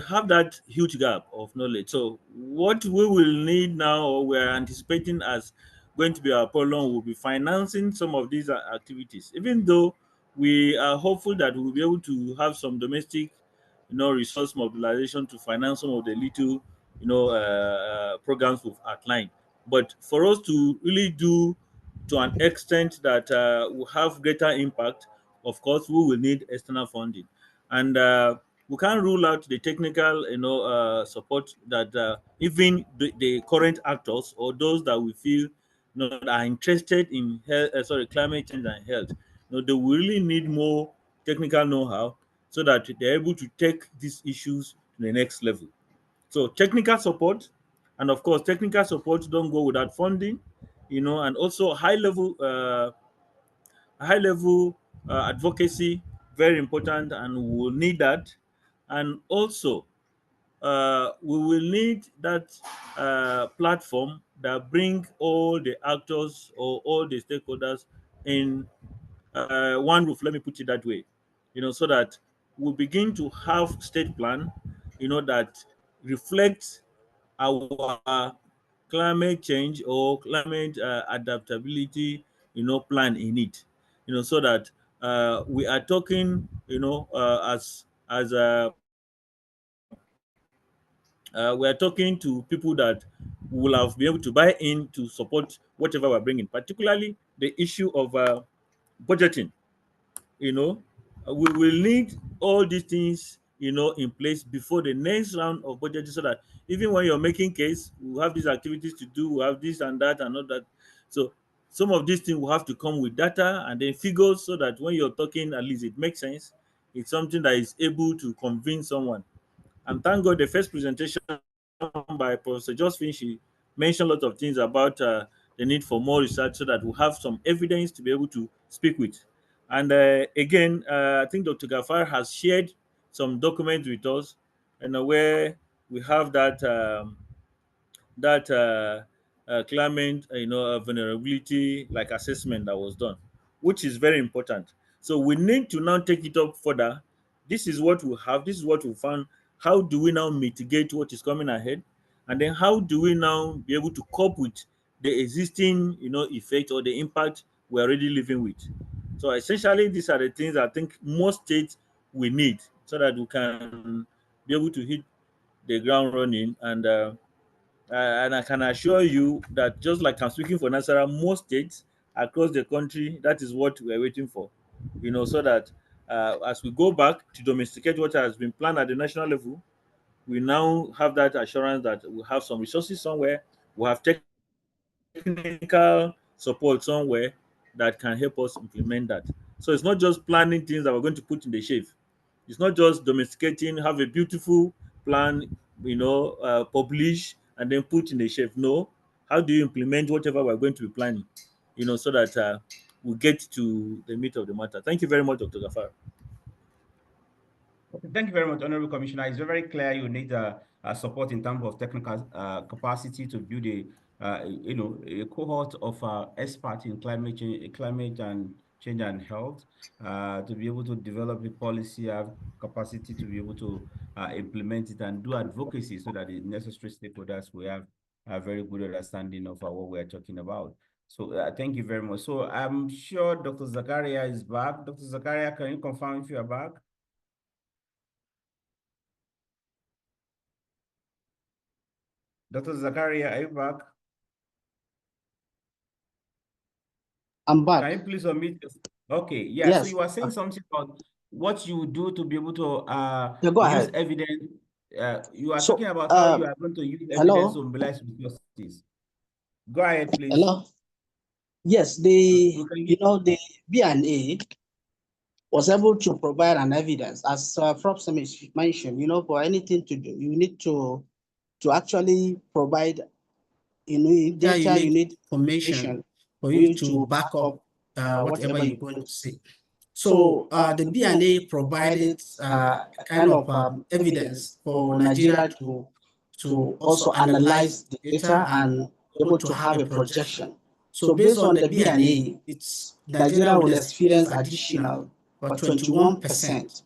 have that huge gap of knowledge. So what we will need now, or we're anticipating as going to be our problem, will be financing some of these activities. Even though we are hopeful that we'll be able to have some domestic, resource mobilization to finance some of the little, programs we've outlined. But for us to really do to an extent that will have greater impact, of course, we will need external funding, and we can't rule out the technical, support that even the current actors or those that we feel, that are interested in health, climate change and health, they will really need more technical know-how so that they're able to take these issues to the next level. So technical support, and of course, technical support don't go without funding, and also high level advocacy, very important, and we will need that. And also, we will need that platform that bring all the actors or all the stakeholders in one roof. Let me put it that way, so that we begin to have state plan, that reflects our climate change or climate adaptability, plan in it, so that we are talking, as we are talking to people that will have be able to buy in to support whatever we're bringing, particularly the issue of budgeting. you know we will need all these things, in place before the next round of budgeting, so that even when you're making case, we have these activities to do, we have this and that and all that. So some of these things will have to come with data and then figures, so that when you're talking, at least it makes sense. It's something that is able to convince someone. And thank God, the first presentation by Professor Josephine, she mentioned a lot of things about the need for more research, so that we have some evidence to be able to speak with. And again, I think Dr. Gafar has shared some documents with us, and where we have that climate, vulnerability like assessment that was done, which is very important. So we need to now take it up further. This is what we have. This is what we found. How do we now mitigate what is coming ahead, and then how do we now be able to cope with the existing, effect or the impact we're already living with? So essentially, these are the things I think most states we need, so that we can be able to hit the ground running and And I can assure you that just like I'm speaking for Nasara, most states across the country, that is what we're waiting for. So that as we go back to domesticate what has been planned at the national level, we now have that assurance that we have some resources somewhere, we have technical support somewhere that can help us implement that. So it's not just planning things that we're going to put in the shelf. It's not just domesticating, have a beautiful plan, publish and then put in the shelf. No, how do you implement whatever we're going to be planning, so that we get to the meat of the matter. Thank you very much, Dr. Gafar. Thank you very much, Honorable Commissioner. It's very clear you need support in terms of technical capacity to build a cohort of experts in climate change and health to be able to develop a policy, have capacity to be able to implement it and do advocacy so that the necessary stakeholders will have a very good understanding of what we're talking about. So thank you very much. So I'm sure Dr. Zakaria is back. Dr. Zakaria, can you confirm if you are back? Dr. Zakaria, are you back? I'm back. Can you please unmute? Okay, yeah. Yes. So you were saying something about what you do to be able to Yeah, go use ahead. evidence. You are So, talking about how you are going to use hello? evidence to mobilize resources. Go ahead, please. Hello. Yes, the B&A was able to provide an evidence, as Prof. Smith mentioned. For anything to do, you need to actually provide data, you need information for you to back up whatever you're going to say. So the B&A provided kind of evidence for Nigeria to also analyze the data and be able to have a projection. So based on the B&A, Nigeria will experience additional 21%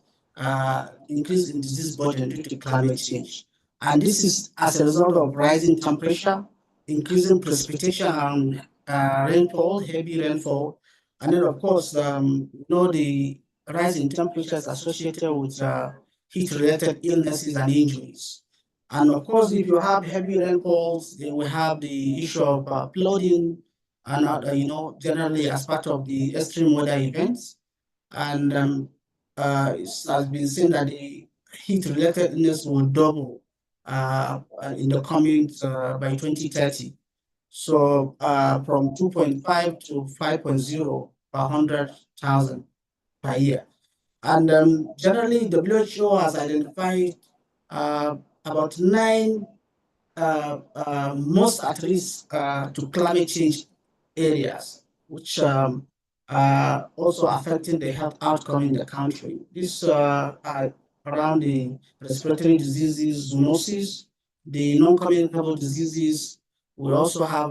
increase in disease burden due to climate change. And this is as a result of rising temperature, increasing precipitation and rainfall, heavy rainfall. And then, of course, the rise in temperatures associated with heat-related illnesses and injuries. And of course, if you have heavy rainfalls, then we have the issue of flooding, and generally as part of the extreme weather events. And it has been seen that the heat-related illness will double in the coming by 2030. So from 2.5 to 5.0 per 100,000 per year. And generally, WHO has identified about 9 most at risk to climate change areas, which are also affecting the health outcome in the country. These are around the respiratory diseases, zoonosis, the non-communicable diseases. We also have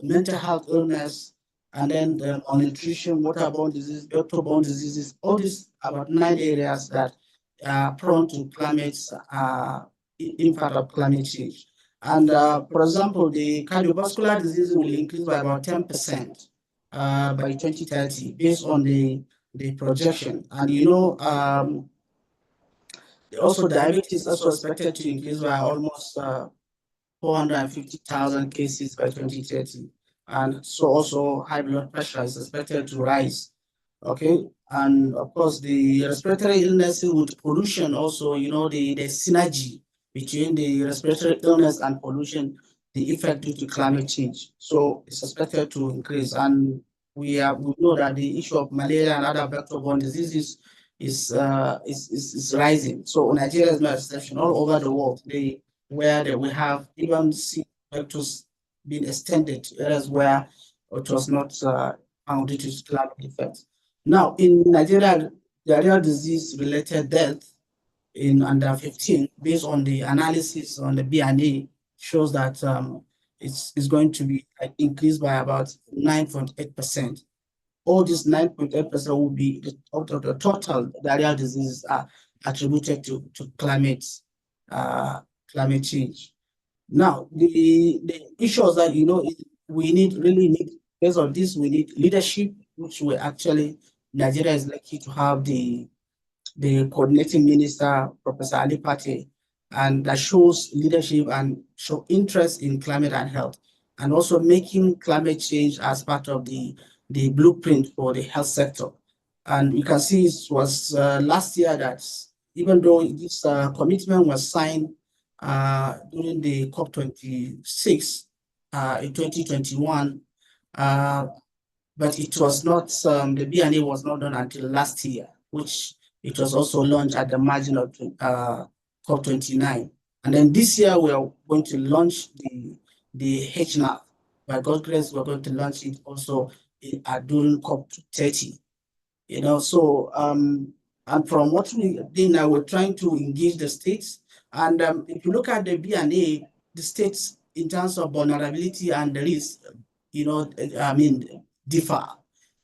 mental health illness, and then the malnutrition, waterborne disease, vector-borne diseases. All these about 9 areas that are prone to climate impact of climate change. And for example, the cardiovascular disease will increase by about 10% by 2030, based on the projection. And also diabetes is also expected to increase by almost 450,000 cases by 2030. And so also high blood pressure is expected to rise. Okay. And of course, the respiratory illnesses with pollution also, the synergy between the respiratory illness and pollution, the effect due to climate change. So it's expected to increase. And we know that the issue of malaria and other vector-borne diseases is rising. So Nigeria is no exception. All over the world, where we have even seen vectors being extended to areas where it was not found due to climate effects. Now, in Nigeria, diarrheal disease-related death in under 15, based on the analysis on the B&A, shows that it's going to be increased by about 9.8%. All these 9.8% will be out of the total diarrheal diseases are attributed to climate change. Now, the issues that we really need, based on this, we need leadership, which we actually, Nigeria is lucky to have the coordinating minister, Professor Ali Pate, and that shows leadership and show interest in climate and health, and also making climate change as part of the blueprint for the health sector. And you can see it was last year that even though this commitment was signed during the COP26 in 2021, but it was not, the BNA was not done until last year, which it was also launched at the margin of COP29. And then this year we are going to launch the HNAP. By God's grace, we're going to launch it also during COP30. You know, so and from what we did now, we're trying to engage the states. And if you look at the BNA, the states in terms of vulnerability and the risk, you know, I mean, differ.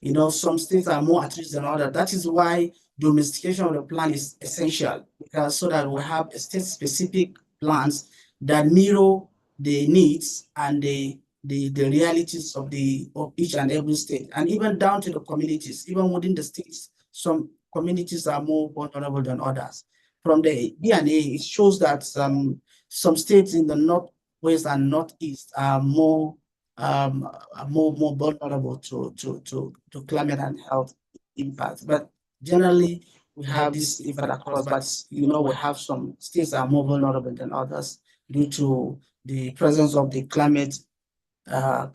You know, some states are more at risk than others. That is why domestication of the plan is essential, because so that we have state-specific plans that mirror the needs and the realities of each and every state, and even down to the communities. Even within the states, some communities are more vulnerable than others. From the BNA, it shows that some states in the northwest and northeast are more vulnerable to climate and health impacts. But generally, we have this impact across. But you know, we have some states that are more vulnerable than others due to the presence of the climate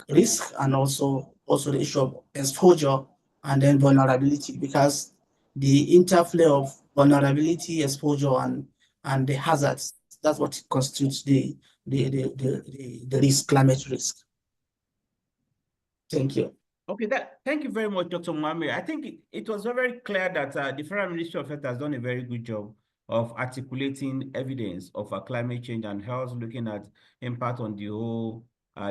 risk, and also the issue of exposure and then vulnerability, because the interplay of vulnerability, exposure, and the hazards, that's what constitutes the risk, climate risk. Thank you. Okay, thank you very much, Dr. Mohammed. I think it was very clear that the Federal Ministry of Health has done a very good job of articulating evidence of climate change and health, looking at impact on the whole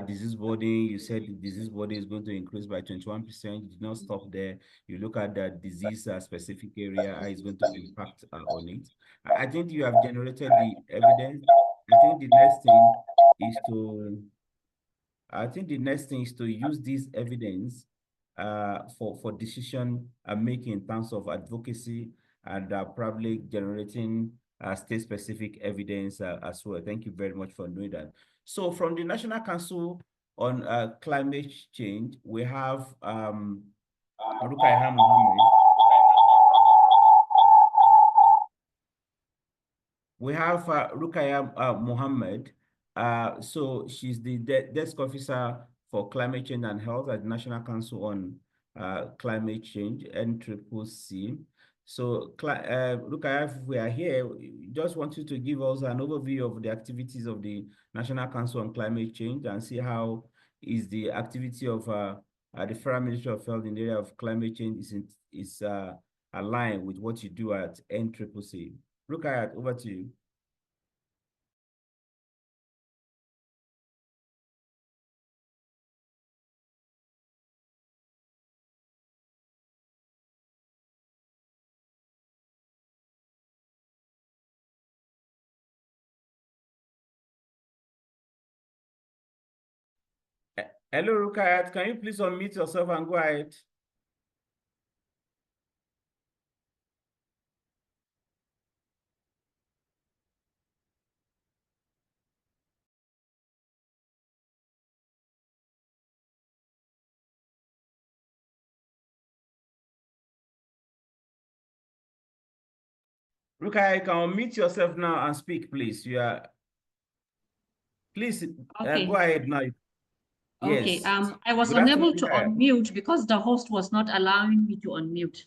disease burden. You said the disease burden is going to increase by 21%. You did not stop there. You look at the disease specific area, how it's going to impact on it. I think you have generated the evidence. I think the next thing is to use this evidence for decision making in terms of advocacy, and probably generating state-specific evidence as well. Thank you very much for doing that. So from the National Council on Climate Change, we have Rukaya Mohammed. We have Rukaya Mohammed. So she's the desk officer for climate change and health at the National Council on Climate Change, NCCC. So, Rukaya, if we are here, just want you to give us an overview of the activities of the National Council on Climate Change, and see how is the activity of the Federal Ministry of Health in the area of climate change is aligned with what you do at NCCC. Rukaya, over to you. Hello, Rukayat. Can you please unmute yourself and go ahead? Rukayat, you can unmute yourself now and speak, please. Please okay. Go ahead now. Okay, yes. I was unable to unmute because the host was not allowing me to unmute.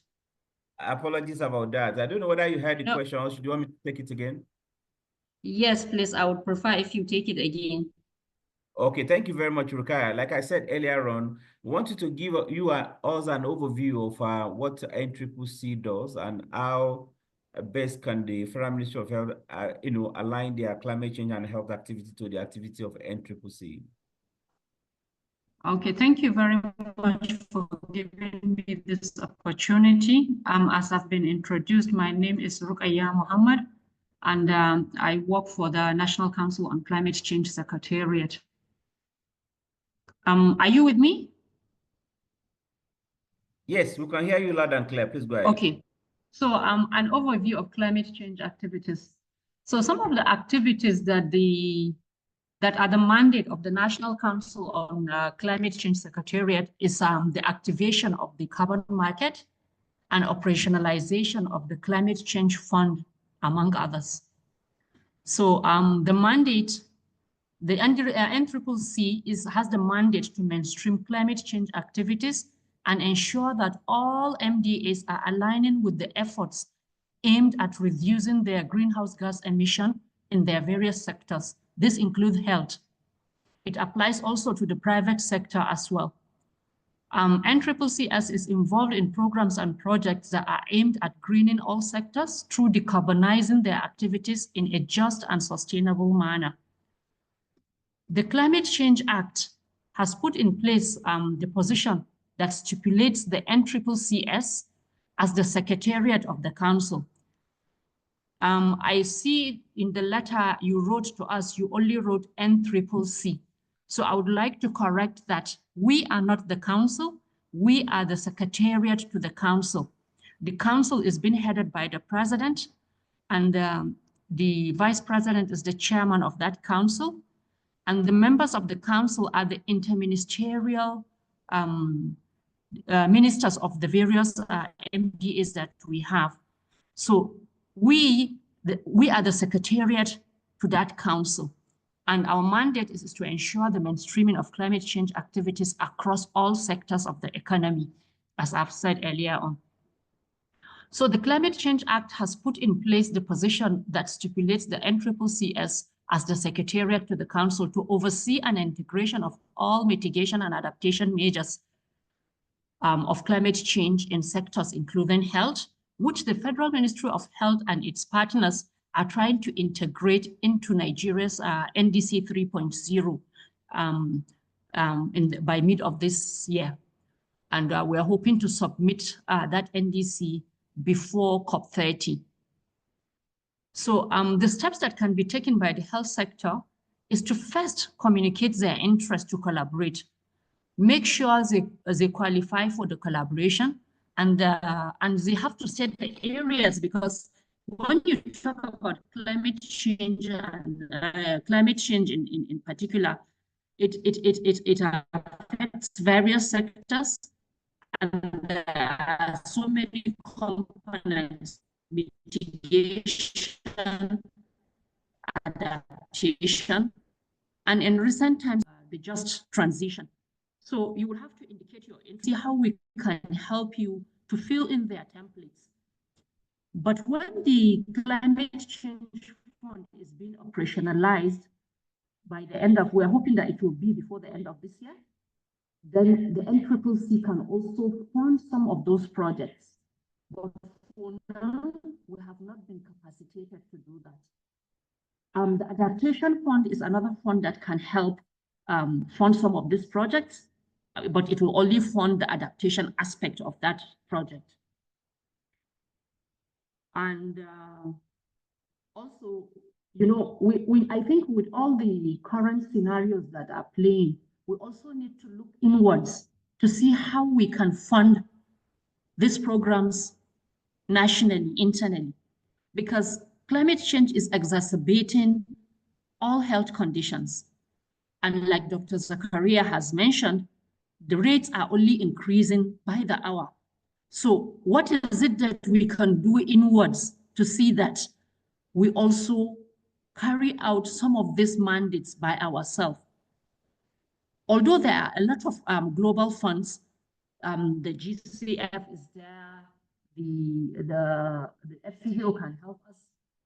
Apologies about that. I don't know whether you heard the question, or should you want me to take it again? Yes, please. I would prefer if you take it again. Okay, thank you very much, Rukaya. Like I said earlier on, we wanted to give us an overview of what NCCC does and how best can the Federal Ministry of Health, align their climate change and health activity to the activity of NCCC. Okay, thank you very much for giving me this opportunity. As I've been introduced, my name is Rukaya Mohammed, and I work for the National Council on Climate Change Secretariat. Are you with me? Yes, we can hear you loud and clear. Please go ahead. Okay. So an overview of climate change activities. So some of the activities that are the mandate of the National Council on Climate Change Secretariat is the activation of the carbon market and operationalization of the Climate Change Fund, among others. So the mandate, the NCCC has the mandate to mainstream climate change activities and ensure that all MDAs are aligning with the efforts aimed at reducing their greenhouse gas emission in their various sectors. This includes health. It applies also to the private sector as well. NCCC is involved in programs and projects that are aimed at greening all sectors through decarbonizing their activities in a just and sustainable manner. The Climate Change Act has put in place the position that stipulates the NCCC as the Secretariat of the Council. I see in the letter you wrote to us, you only wrote NCCC. So I would like to correct that. We are not the council. We are the Secretariat to the Council. The council is being headed by the president, and the vice president is the chairman of that council. And the members of the council are the interministerial ministers of the various MDAs that we have. So we are the secretariat to that council. And our mandate is to ensure the mainstreaming of climate change activities across all sectors of the economy, as I've said earlier on. So the Climate Change Act has put in place the position that stipulates the NCCC as the secretariat to the council to oversee an integration of all mitigation and adaptation measures of climate change in sectors including health, which the Federal Ministry of Health and its partners are trying to integrate into Nigeria's NDC 3.0 by mid of this year. And we're hoping to submit that NDC before COP30. So the steps that can be taken by the health sector is to first communicate their interest to collaborate, make sure they qualify for the collaboration, and they have to set the areas, because when you talk about climate change and climate change in particular, it affects various sectors, and there are so many components: mitigation, adaptation, and in recent times, the just transition. So you will have to indicate your interest, see how we can help you to fill in their templates. But when the Climate Change Fund is being operationalized by the end of, we're hoping that it will be before the end of this year, then the NCCC can also fund some of those projects. But for now, we have not been capacitated to do that. The Adaptation Fund is another fund that can help fund some of these projects, but it will only fund the adaptation aspect of that project. And also, you know, I think with all the current scenarios that are playing, we also need to look inwards to see how we can fund these programs nationally, internally, because climate change is exacerbating all health conditions. And like Dr. Zakaria has mentioned, the rates are only increasing by the hour. So what is it that we can do inwards to see that we also carry out some of these mandates by ourselves? Although there are a lot of global funds, the GCF is there, the FCO can help us,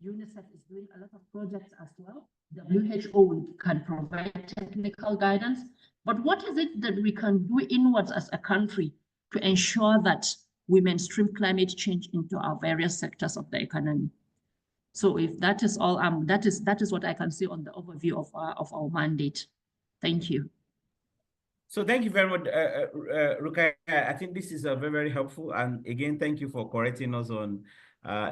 UNICEF is doing a lot of projects as well, WHO can provide technical guidance, but what is it that we can do inwards as a country to ensure that we mainstream climate change into our various sectors of the economy? So if that is all, that is what I can say on the overview of our mandate. Thank you. So thank you very much, Rukaya. I think this is very, very helpful. And again, thank you for correcting us on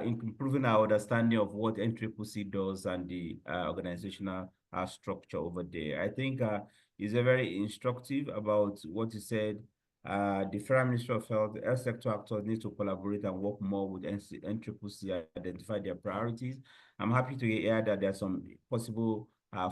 improving our understanding of what NCCC does and the organizational structure over there. I think it's very instructive about what you said The Federal Ministry of Health, the health sector actors need to collaborate and work more with NCCC, identify their priorities. I'm happy to hear that there's some possible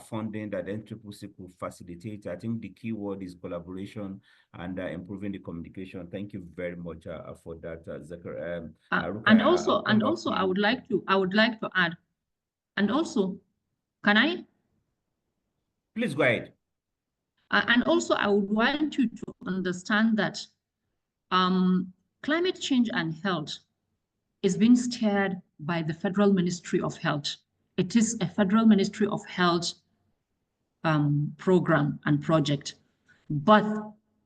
funding that NCCC could facilitate. I think the key word is collaboration and improving the communication. Thank you very much for that, Zachary. And also, I would like to add, and also, can I? Please go ahead. And also, I would want you to understand that climate change and health is being steered by the Federal Ministry of Health. It is a Federal Ministry of Health program and project. But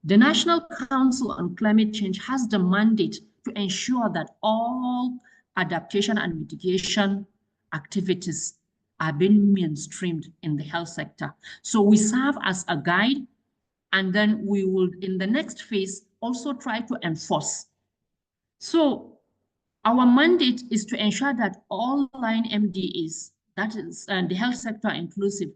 the National Council on Climate Change has the mandate to ensure that all adaptation and mitigation activities are being mainstreamed in the health sector. So we serve as a guide, and then we will, in the next phase, also try to enforce. So our mandate is to ensure that all line MDAs, that is the health sector inclusive,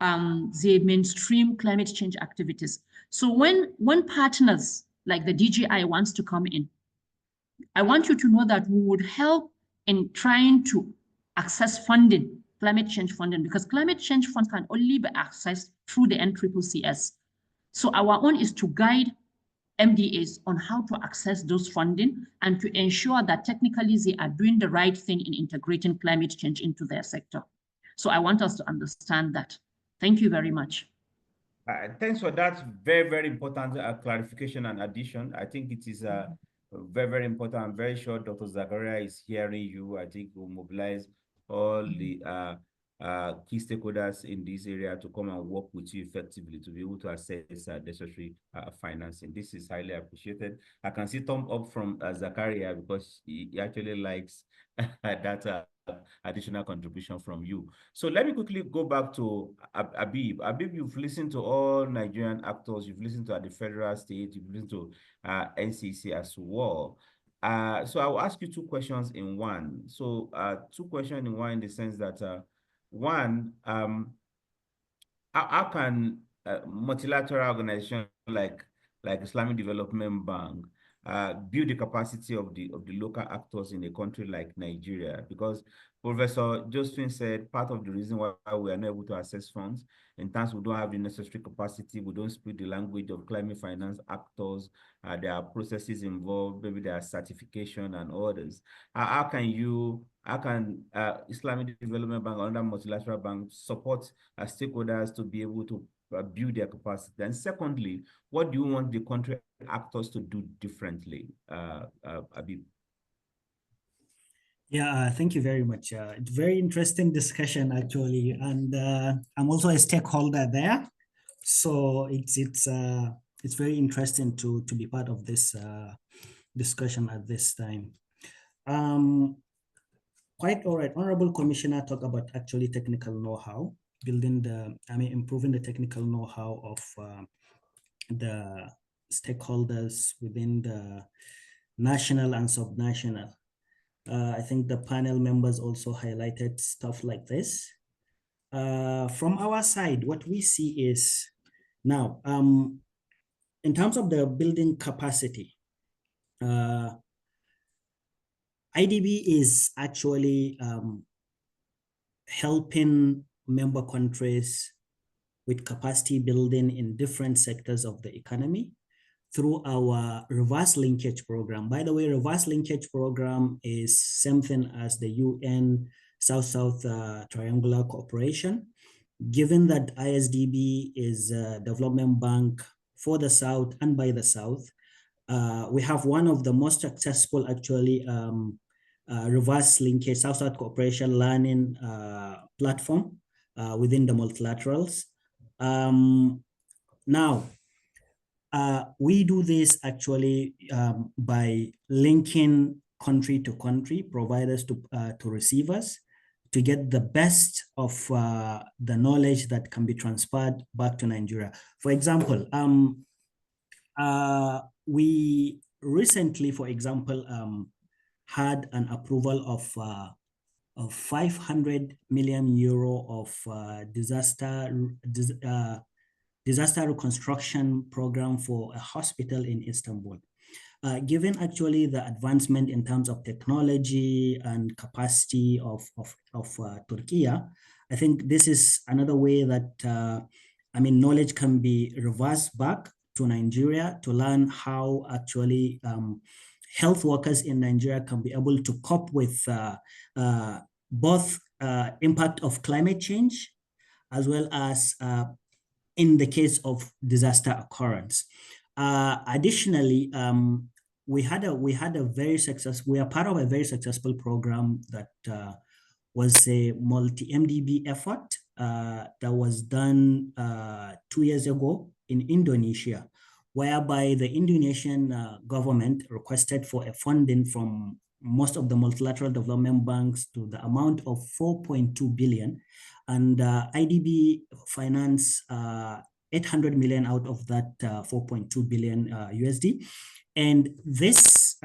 they mainstream climate change activities. So when partners like the DGI wants to come in, I want you to know that we would help in trying to access funding, climate change funding, because climate change funds can only be accessed through the NCCC. So our own is to guide MDAs on how to access those funding and to ensure that technically they are doing the right thing in integrating climate change into their sector. So I want us to understand that. Thank you very much. Thanks for that very, very important clarification and addition. I think it is very, very important. I'm very sure Dr. Zakaria is hearing you. I think we'll mobilize all the key stakeholders in this area to come and work with you effectively to be able to access necessary financing. This is highly appreciated. I can see thumb up from Zakaria because he actually likes that additional contribution from you. So let me quickly go back to Abib. Abib, you've listened to all Nigerian actors, you've listened to at the federal state, you've listened to NCC as well. So I'll ask you two questions in one. So two questions in one in the sense that one, how can multilateral organizations like Islamic Development Bank build the capacity of the local actors in a country like Nigeria? Because Professor Josephine said part of the reason why we are not able to access funds in terms we don't have the necessary capacity, we don't speak the language of climate finance actors, there are processes involved, maybe there are certification and others. How can Islamic Development Bank or other multilateral banks support stakeholders to be able to build their capacity? And secondly, what do you want the country actors to do differently, Abib? Yeah, thank you very much. It's very interesting discussion actually, and I'm also a stakeholder there, so it's very interesting to be part of this discussion at this time. Quite all right, Honorable Commissioner talked about actually technical know-how, improving the technical know-how of the stakeholders within the national and subnational. I think the panel members also highlighted stuff like this. From our side, what we see is now, in terms of the building capacity, IDB is actually helping member countries with capacity building in different sectors of the economy through our reverse linkage program. By the way, reverse linkage program is something as the UN South-South Triangular Cooperation. Given that ISDB is a development bank for the South and by the South, we have one of the most successful actually reverse linkage South-South Cooperation learning platform within the multilaterals. Now, we do this actually by linking country to country, providers to receivers, to get the best of the knowledge that can be transferred back to Nigeria. For example, we recently, for example, had an approval of 500 million euro of disaster disaster reconstruction program for a hospital in Istanbul. Given actually the advancement in terms of technology and capacity of Turkey, I think this is another way that, knowledge can be reversed back to Nigeria to learn how actually health workers in Nigeria can be able to cope with both impact of climate change, as well as in the case of disaster occurrence. Additionally, we are part of a very successful program that was a multi-MDB effort that was done 2 years ago in Indonesia, whereby the Indonesian government requested for a funding from most of the multilateral development banks to the amount of 4.2 billion, and IDB financed 800 million out of that 4.2 billion USD. And this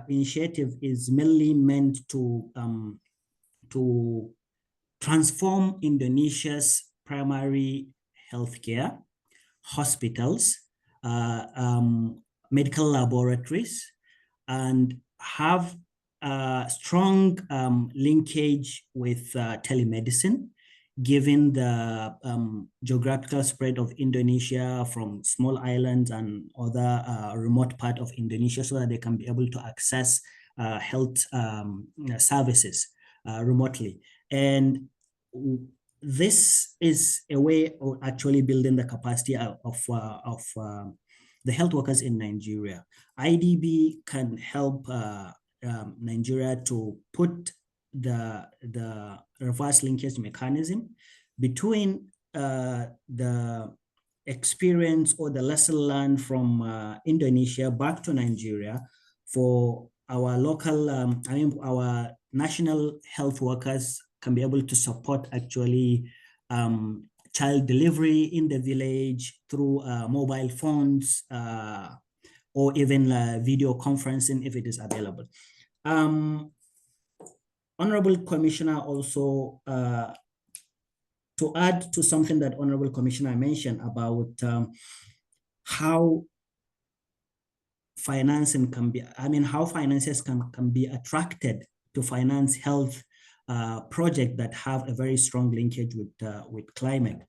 initiative is mainly meant to transform Indonesia's primary healthcare, hospitals, medical laboratories, and have a strong linkage with telemedicine, given the geographical spread of Indonesia from small islands and other remote part of Indonesia, so that they can be able to access health services remotely. And this is a way of actually building the capacity of the health workers in Nigeria. IDB can help Nigeria to put the reverse linkage mechanism between the experience or the lesson learned from Indonesia back to Nigeria for our local, our national health workers can be able to support actually child delivery in the village through mobile phones or even video conferencing if it is available. Honorable Commissioner, also to add to something that Honorable Commissioner mentioned about how financing can be, how financiers can be attracted to finance health projects that have a very strong linkage with climate.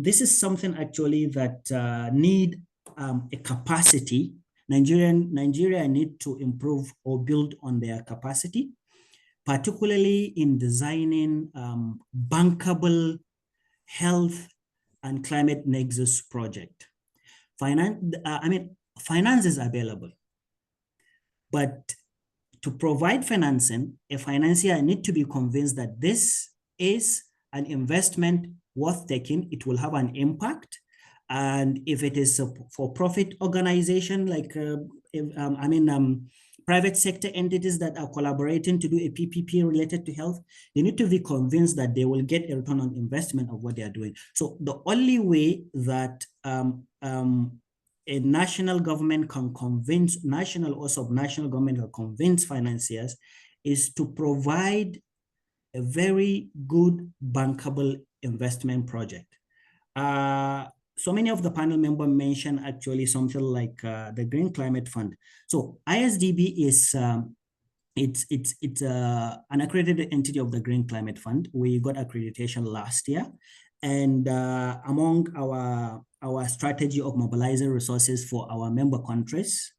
This is something actually that need a capacity. Nigeria need to improve or build on their capacity, particularly in designing bankable health and climate nexus project. Finance is available, but to provide financing, a financier need to be convinced that this is an investment worth taking. It will have an impact. And if it is a for-profit organization, like private sector entities that are collaborating to do a PPP related to health, they need to be convinced that they will get a return on investment of what they are doing. So the only way that a national government can convince, national or subnational government can convince financiers is to provide a very good bankable investment project. So many of the panel members mentioned actually something like the Green Climate Fund. So ISDB is it's an accredited entity of the Green Climate Fund. We got accreditation last year, and among our strategy of mobilizing resources for our member countries,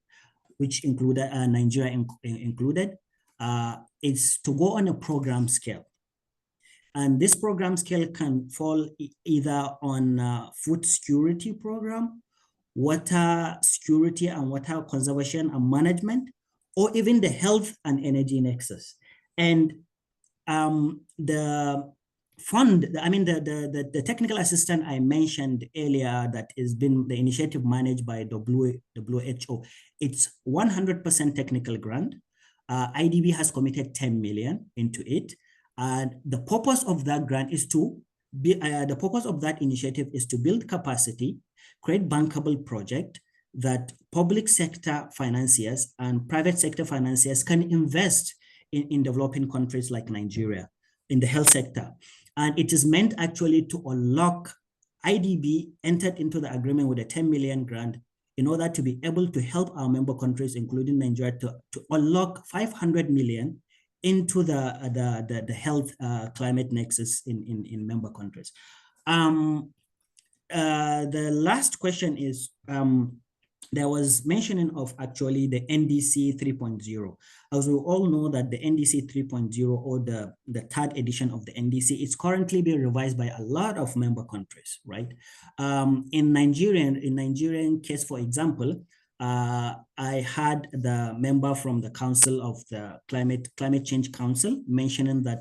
which included Nigeria included, is to go on a program scale. And this program scale can fall either on food security program, water security and water conservation and management, or even the health and energy nexus. And the fund, the technical assistant I mentioned earlier that has been the initiative managed by WHO, it's 100% technical grant. IDB has committed 10 million into it. And the purpose of that grant is to be, the purpose of that initiative is to build capacity, create bankable project that public sector financiers and private sector financiers can invest in developing countries like Nigeria in the health sector. And it is meant actually to unlock IDB entered into the agreement with a 10 million grant in order to be able to help our member countries, including Nigeria, to unlock 500 million into the health climate nexus in member countries. The last question is, there was mentioning of actually the NDC 3.0. As we all know that the NDC 3.0, or the third edition of the NDC, is currently being revised by a lot of member countries, right? In Nigerian case, for example, I had the member from the Council of the Climate Change Council mentioning that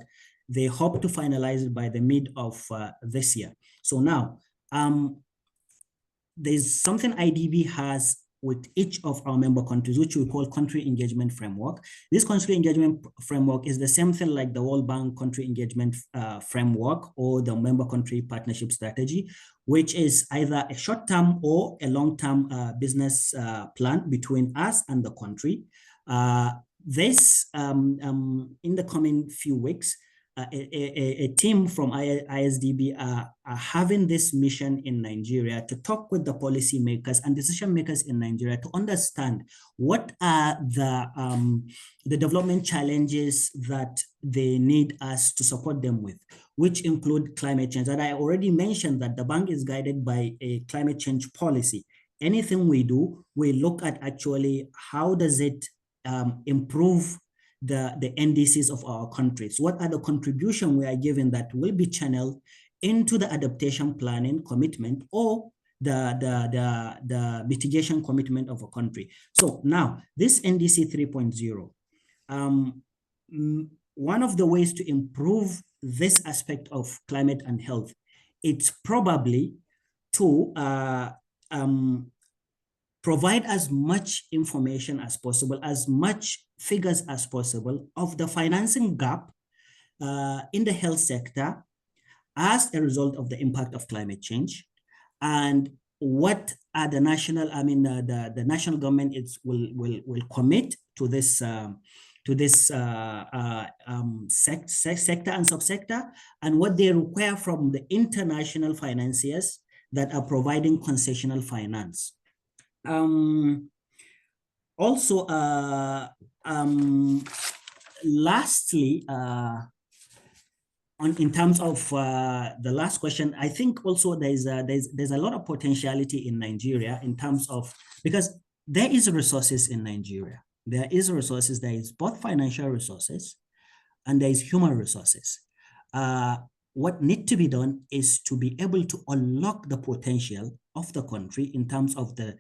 they hope to finalize it by the mid of this year. So now, there's something IDB has with each of our member countries, which we call country engagement framework. This country engagement framework is the same thing like the World Bank country engagement framework, or the member country partnership strategy, which is either a short-term or a long-term business plan between us and the country. This, in the coming few weeks, a team from ISDB are having this mission in Nigeria to talk with the policymakers and decision makers in Nigeria to understand what are the development challenges that they need us to support them with, which include climate change. And I already mentioned that the bank is guided by a climate change policy. Anything we do, we look at actually how does it improve the NDCs of our countries. What are the contributions we are giving that will be channeled into the adaptation planning commitment or the mitigation commitment of a country? So now, this NDC 3.0, one of the ways to improve this aspect of climate and health, it's probably to provide as much information as possible, as much figures as possible of the financing gap in the health sector as a result of the impact of climate change, and what are the national, the national government will commit to this sector and subsector, and what they require from the international financiers that are providing concessional finance. Also, lastly, in terms of the last question, I think also there's a lot of potentiality in Nigeria in terms of, because there is resources in Nigeria. There is resources, there is both financial resources and there is human resources. What needs to be done is to be able to unlock the potential of the country in terms of the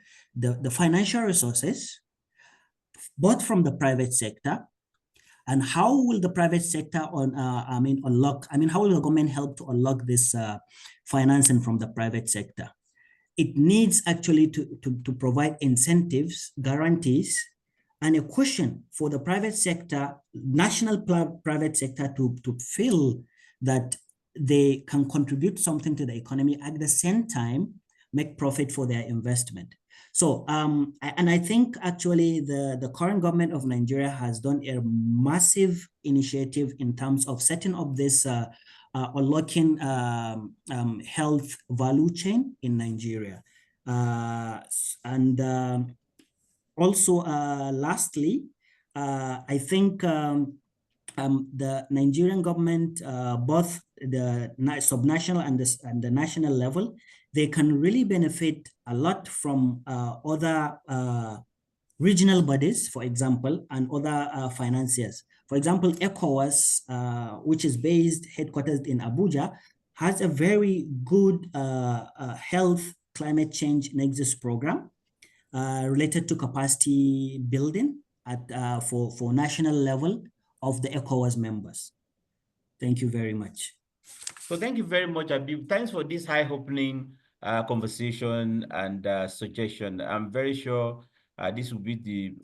financial resources, both from the private sector, and how will the private sector how will the government help to unlock this financing from the private sector? It needs actually to provide incentives, guarantees, and a cushion for the private sector, national private sector to feel that they can contribute something to the economy, at the same time, make profit for their investment. So, and I think actually the current government of Nigeria has done a massive initiative in terms of setting up this unlocking health value chain in Nigeria. Also, lastly, I think the Nigerian government, both the subnational and the national level, they can really benefit a lot from other regional bodies, for example, and other financiers. For example, ECOWAS, which is headquartered in Abuja, has a very good health climate change nexus program related to capacity building for national level of the ECOWAS members. Thank you very much. So thank you very much, Habib. Thanks for this eye-opening conversation and suggestion. I'm very sure this will be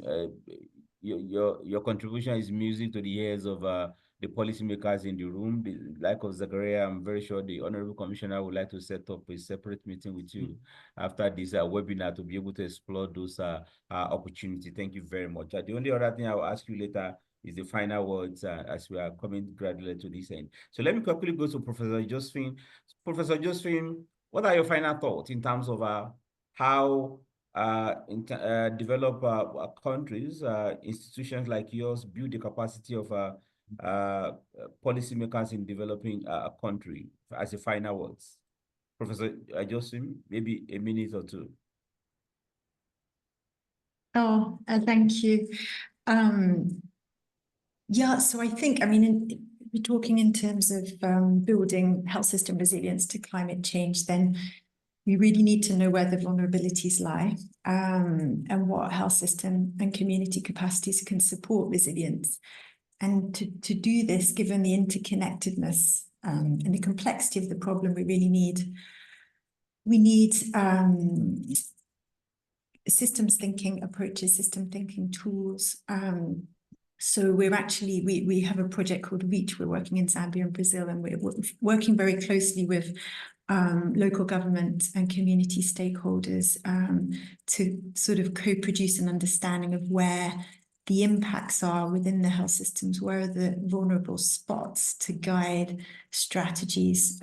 your contribution is music to the ears of the policymakers in the room. Like of Zachariah, I'm very sure the Honorable Commissioner would like to set up a separate meeting with you after this webinar to be able to explore those opportunities. Thank you very much. The only other thing I will ask you later is the final words as we are coming gradually to this end. So let me quickly go to Professor Josephine. Professor Josephine, What are your final thoughts in terms of how developed countries, institutions like yours build the capacity of policymakers in developing a country as a final words? Professor Josephine, maybe a minute or two. Oh, thank you. Yeah, so I think, I mean, we're talking in terms of building health system resilience to climate change, then we really need to know where the vulnerabilities lie, and what health system and community capacities can support resilience. And to do this, given the interconnectedness and the complexity of the problem, we need systems thinking approaches, system thinking tools. So we have a project called REACH. We're working in Zambia and Brazil, and we're working very closely with local government and community stakeholders to sort of co-produce an understanding of where the impacts are within the health systems, where are the vulnerable spots to guide strategies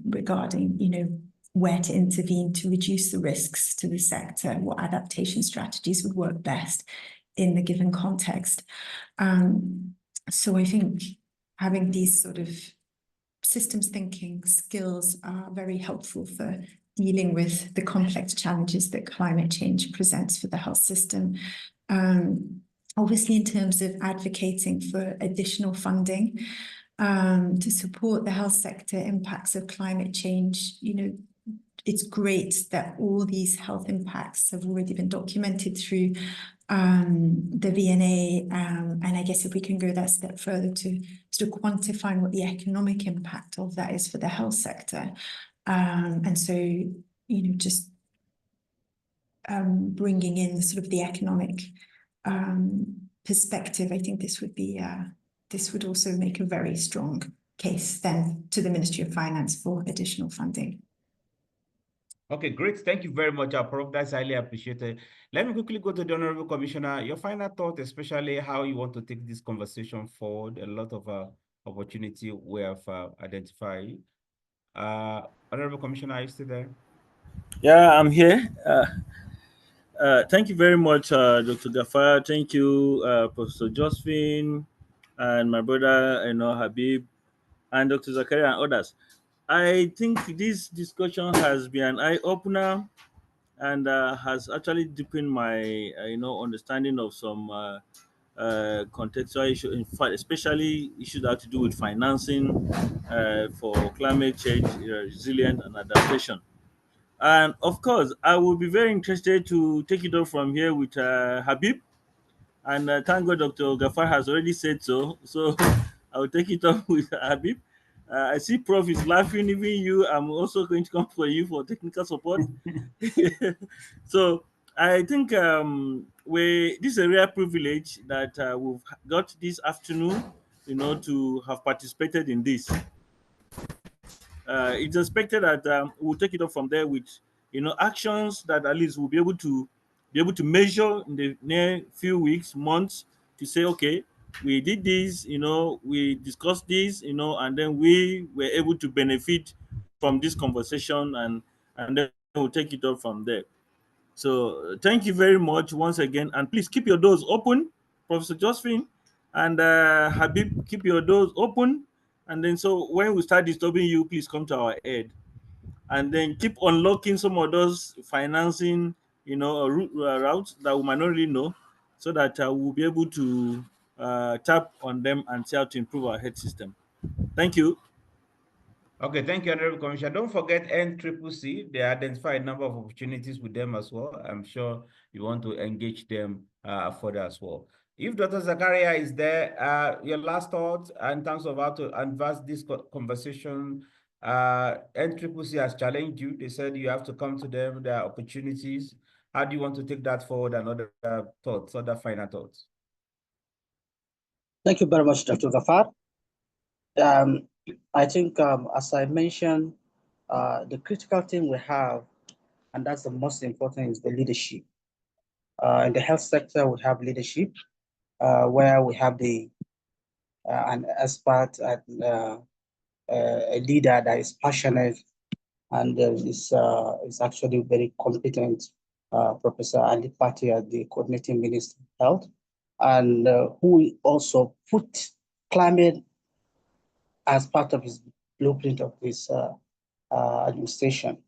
regarding, where to intervene to reduce the risks to the sector, what adaptation strategies would work best in the given context. So I think having these sort of systems thinking skills are very helpful for dealing with the complex challenges that climate change presents for the health system. Obviously, in terms of advocating for additional funding to support the health sector impacts of climate change, it's great that all these health impacts have already been documented through the VNA, and I guess if we can go that step further to sort of quantifying what the economic impact of that is for the health sector, and so just bringing in sort of the economic perspective, I think this would also make a very strong case then to the Ministry of Finance for additional funding. Okay, great. Thank you very much, Prof. That's highly appreciated. Let me quickly go to the Honorable Commissioner. Your final thought, especially how you want to take this conversation forward. A lot of opportunity we have identified. Honorable Commissioner, are you still there? Yeah, I'm here. Thank you very much, Dr. Gafar. Thank you, Professor Josephine, and my brother, Habib, and Dr. Zakaria and others. I think this discussion has been an eye-opener and has actually deepened my, understanding of some contextual issues. In fact, especially issues that have to do with financing for climate change, resilience, and adaptation. And of course, I will be very interested to take it on from here with Habib. And thank God Dr. Gafar has already said so. So I will take it up with Habib. I see Prof is laughing. Even you, I'm also going to come for you for technical support. So I think this is a rare privilege that we've got this afternoon, to have participated in this. It's expected that we'll take it up from there with, actions that at least we'll be able to measure in the near few weeks, months, to say, okay, we did this, we discussed this, and then we were able to benefit from this conversation, and then we'll take it up from there. So thank you very much once again, and please keep your doors open, Professor Josephine, and Habib, keep your doors open. And then so when we start disturbing you, please come to our aid. And then keep unlocking some of those financing, routes that we might not really know, so that we'll be able to tap on them and see how to improve our health system. Thank you. Okay, thank you, Honorable Commissioner. Don't forget NCCC. They identify a number of opportunities with them as well. I'm sure you want to engage them further as well. If Dr. Zakaria is there, your last thoughts in terms of how to advance this conversation. NCCC has challenged you. They said you have to come to them. There are opportunities. How do you want to take that forward, and other thoughts, other final thoughts? Thank you very much, Dr. Gafar. I think, as I mentioned, the critical thing we have, and that's the most important, is the leadership. In the health sector, we have leadership, where we have an expert and a leader that is passionate and there is actually very competent Professor Ali Patia, the coordinating minister of health, and who also put climate as part of his blueprint of his administration.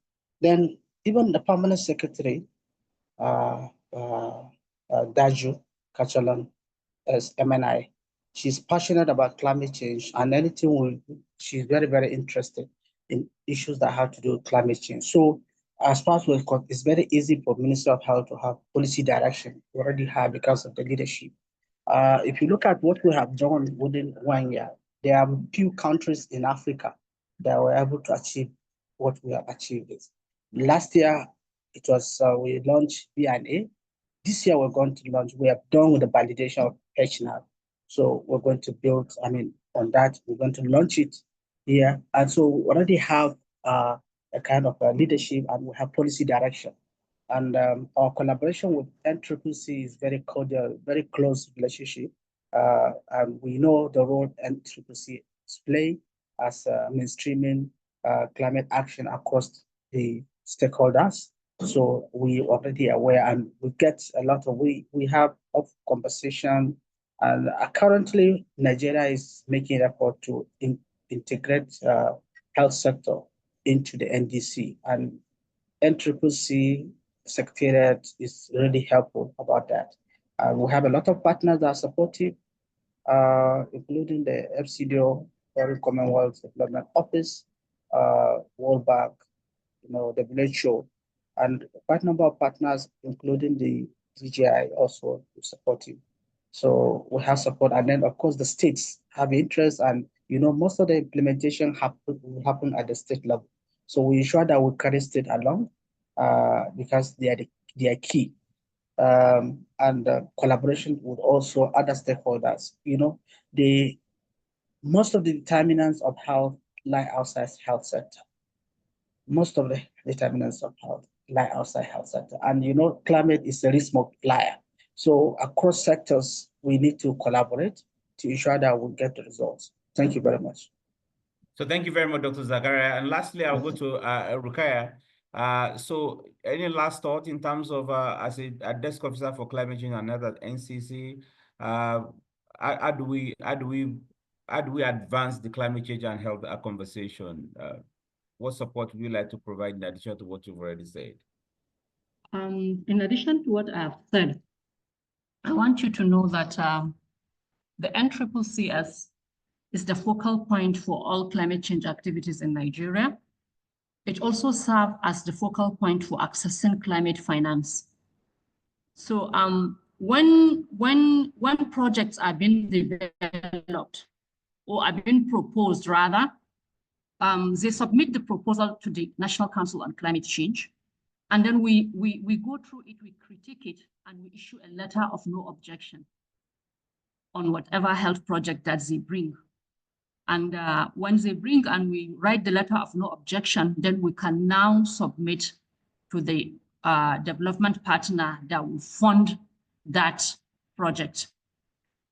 Then even the permanent secretary, Daju Kachalan, as MNI, she's passionate about climate change, and she's very, very interested in issues that have to do with climate change. So as far as it's very easy for Minister of Health to have policy direction. We already have because of the leadership. If you look at what we have done within 1 year, there are few countries in Africa that were able to achieve what we have achieved. Last year, it was we launched BNA. This year we're going to launch. We have done with the validation of HNAP. So we're going to build. On that, we're going to launch it here, and so we already have a kind of leadership, and we have policy direction. And our collaboration with NCCC is very cordial, very close relationship. And we know the role NCCC is playing as mainstreaming climate action across the stakeholders. So we already aware, and we get a lot of, we have of conversation. And currently Nigeria is making an effort to integrate health sector into the NDC, and NCCC Secretariat is really helpful about that. We have a lot of partners that are supportive, including the FCDO, Foreign Commonwealth Development Office, World Bank, WHO, and quite a number of partners, including the DGI, also supportive. So we have support, and then of course the states have interest, and most of the implementation will happen at the state level. So we ensure that we carry state along because they are key, and collaboration with also other stakeholders. Most of the determinants of health lie outside health sector. Most of the determinants of health lie outside health sector, and climate is a risk multiplier. So across sectors, we need to collaborate to ensure that we get the results. Thank you very much. So thank you very much, Dr. Zakaria. And lastly, I'll go to Rukaya. So any last thought in terms of, as a desk officer for climate change and at NCC, how do we advance the climate change and health conversation? What support would you like to provide in addition to what you've already said? In addition to what I've said, I want you to know that the NCCC is the focal point for all climate change activities in Nigeria. It also serves as the focal point for accessing climate finance. So when projects are being developed or are being proposed, rather, they submit the proposal to the National Council on Climate Change, and then we go through it, we critique it, and we issue a letter of no objection on whatever health project that they bring. And when they bring and we write the letter of no objection, then we can now submit to the development partner that will fund that project.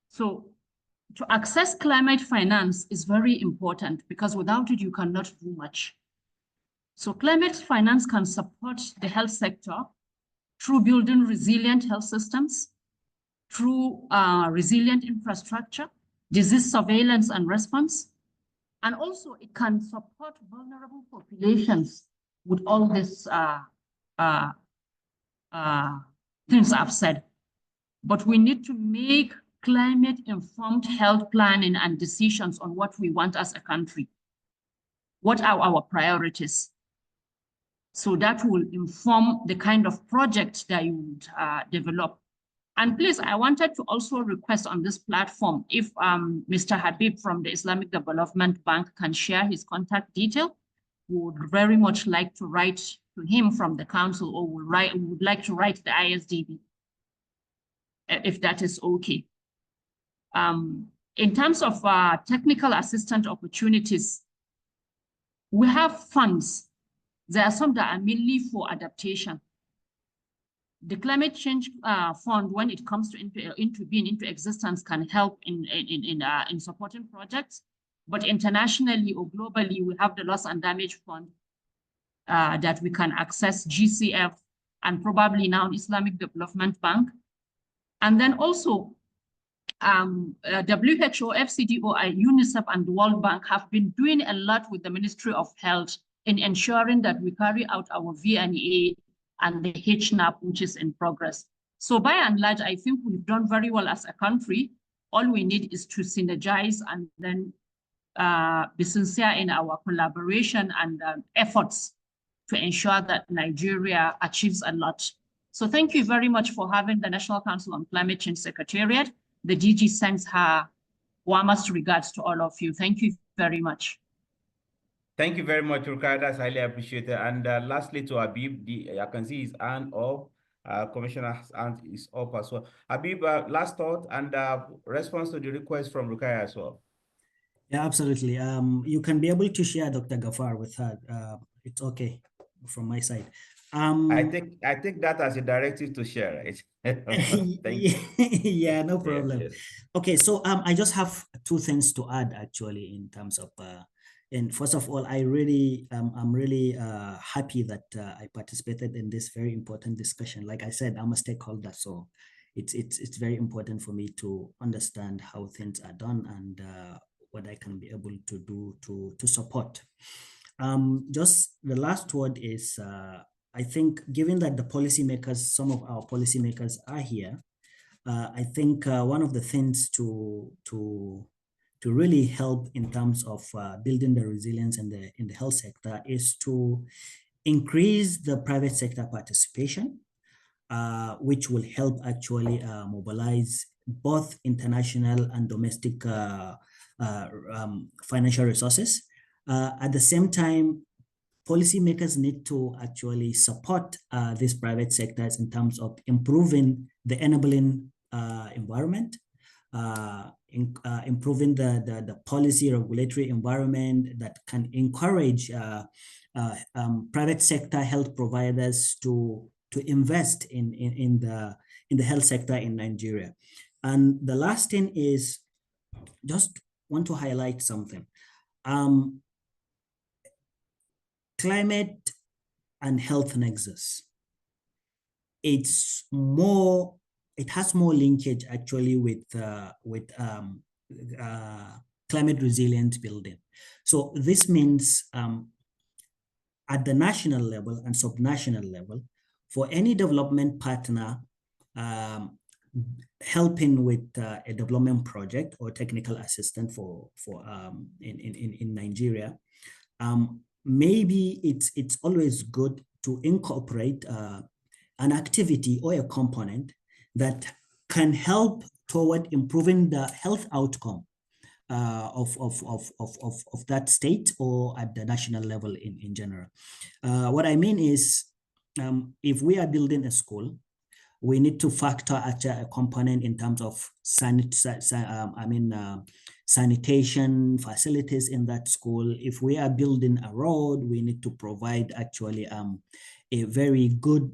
So to access climate finance is very important, because without it, you cannot do much. So climate finance can support the health sector through building resilient health systems, through resilient infrastructure, disease surveillance and response. And also it can support vulnerable populations with all these things I've said. But we need to make climate-informed health planning and decisions on what we want as a country. What are our priorities? So that will inform the kind of project that you would develop. And please, I wanted to also request on this platform if Mr. Habib from the Islamic Development Bank can share his contact detail. We would very much like to write to him from the council, or would like to write the ISDB, if that is okay. In terms of technical assistance opportunities, we have funds. There are some that are mainly for adaptation. The climate change fund, when it comes to being into existence, can help in supporting projects. But internationally or globally, we have the loss and damage fund. that we can access GCF and probably now Islamic Development Bank. And then also WHO, FCDO, UNICEF, and the World Bank have been doing a lot with the Ministry of Health in ensuring that we carry out our VNA and the HNAP, which is in progress. So by and large, I think we've done very well as a country. All we need is to synergize and then be sincere in our collaboration and efforts to ensure that Nigeria achieves a lot. So thank you very much for having the National Council on Climate Change Secretariat. The DG sends her warmest regards to all of you. Thank you very much. Thank you very much, Rukaya. That's highly appreciated. And lastly, to Habib, I can see his hand up. Commissioner's hand is up as well. Habib, last thought and response to the request from Rukaya as well. Yeah, absolutely. You can be able to share Dr. Gafar with her. It's okay from my side. I think that as a directive to share, right? Thank you. Yeah, no problem. Yes. Okay, so I just have two things to add actually in terms of and first of all, I'm really happy that I participated in this very important discussion. Like I said, I'm a stakeholder, so it's very important for me to understand how things are done and what I can be able to do to support. Just the last word is I think given that the policymakers, some of our policymakers are here, I think one of the things to really help in terms of building the resilience in the health sector is to increase the private sector participation, which will help actually mobilize both international and domestic financial resources. At the same time, policymakers need to actually support these private sectors in terms of improving the enabling environment, improving the policy regulatory environment that can encourage private sector health providers to invest in the health sector in Nigeria. And the last thing is just want to highlight something. Climate and health nexus. It has more linkage actually with climate resilient building. So this means at the national level and subnational level, for any development partner helping with a development project or technical assistant in Nigeria, maybe it's always good to incorporate an activity or a component that can help toward improving the health outcome of that state or at the national level in general. What I mean is, if we are building a school, we need to factor actually a component in terms of sanitation facilities in that school. If we are building a road, we need to provide actually a very good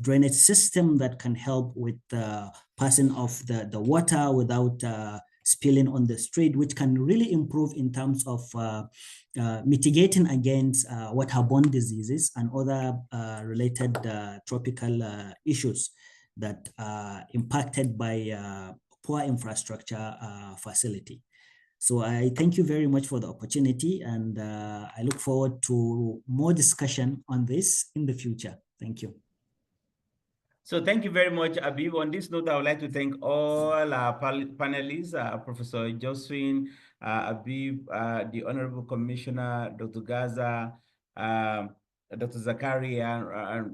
drainage system that can help with the passing of the water without spilling on the street, which can really improve in terms of mitigating against waterborne diseases and other related tropical issues that are impacted by poor infrastructure facility. So I thank you very much for the opportunity, and I look forward to more discussion on this in the future. Thank you. So thank you very much, Habib. On this note, I would like to thank all our panelists, Professor Josephine, Habib, the Honorable Commissioner, Dr. Gaza, Dr. Zakaria,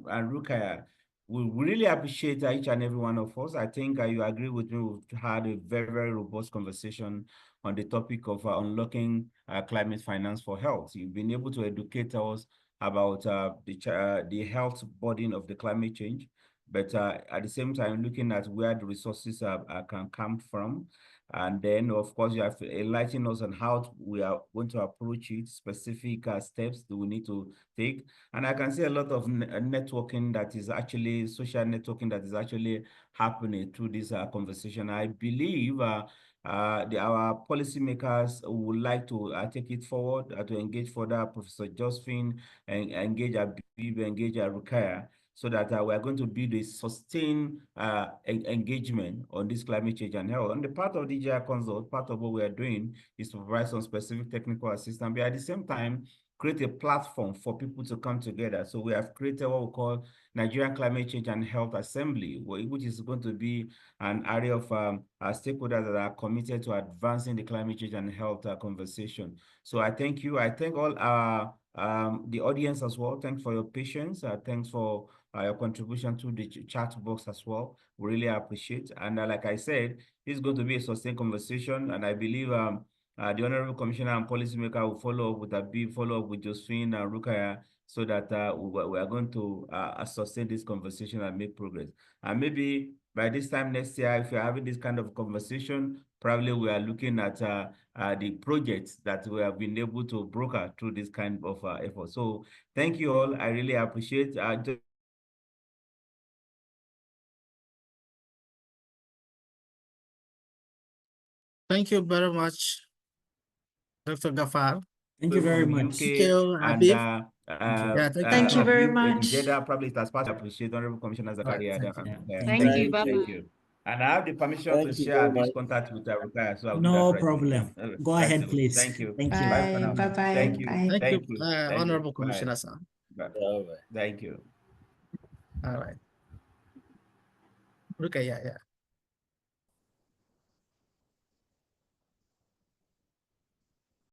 and Rukaya. We really appreciate each and every one of us. I think you agree with me. We've had a very, very robust conversation on the topic of unlocking climate finance for health. You've been able to educate us about the health burden of the climate change, but at the same time, looking at where the resources can come from. And then, of course, you have to enlighten us on how we are going to approach it, specific steps that we need to take. And I can see a lot of networking that is actually, social networking that is actually happening through this conversation. I believe our policymakers would like to take it forward, to engage further Professor Josephine, and engage Habib, engage Rukaya, so that we are going to build a sustained engagement on this climate change and health. On the part of DJI Consult, part of what we are doing is to provide some specific technical assistance, but at the same time, create a platform for people to come together. So we have created what we call Nigerian Climate Change and Health Assembly, which is going to be an area of stakeholders that are committed to advancing the climate change and health conversation. So I thank you. I thank all the audience as well. Thanks for your patience. Thanks for your contribution to the chat box as well. We really appreciate. And like I said, this is going to be a sustained conversation. And I believe the Honorable Commissioner and Policymaker will follow up with Habib, follow up with Josephine and Rukaya, so that we are going to sustain this conversation and make progress. And maybe by this time next year, if you're having this kind of conversation, probably we are looking at the projects that we have been able to broker through this kind of effort. So thank you all. I really appreciate Thank you very much, Dr. Gafar. Thank you very from much. UK, Thank you, and Habib. Yeah, Thank you very Habib, much. Jeddah, probably it has passed. Appreciate Honorable Commissioner Zakaria. Thank you. Thank you. Bye-bye. Thank you. And I have the permission Thank to you share very this much. contact with Rukaya, so I'll do No that right problem. now. Go ahead, please. Thank you. Thank you. Bye for now. Bye. Bye-bye. Thank you. Bye. Thank you, Thank Honorable you. Commissioner, Bye. sir. Bye. Bye-bye. Thank you. All right. Okay, yeah.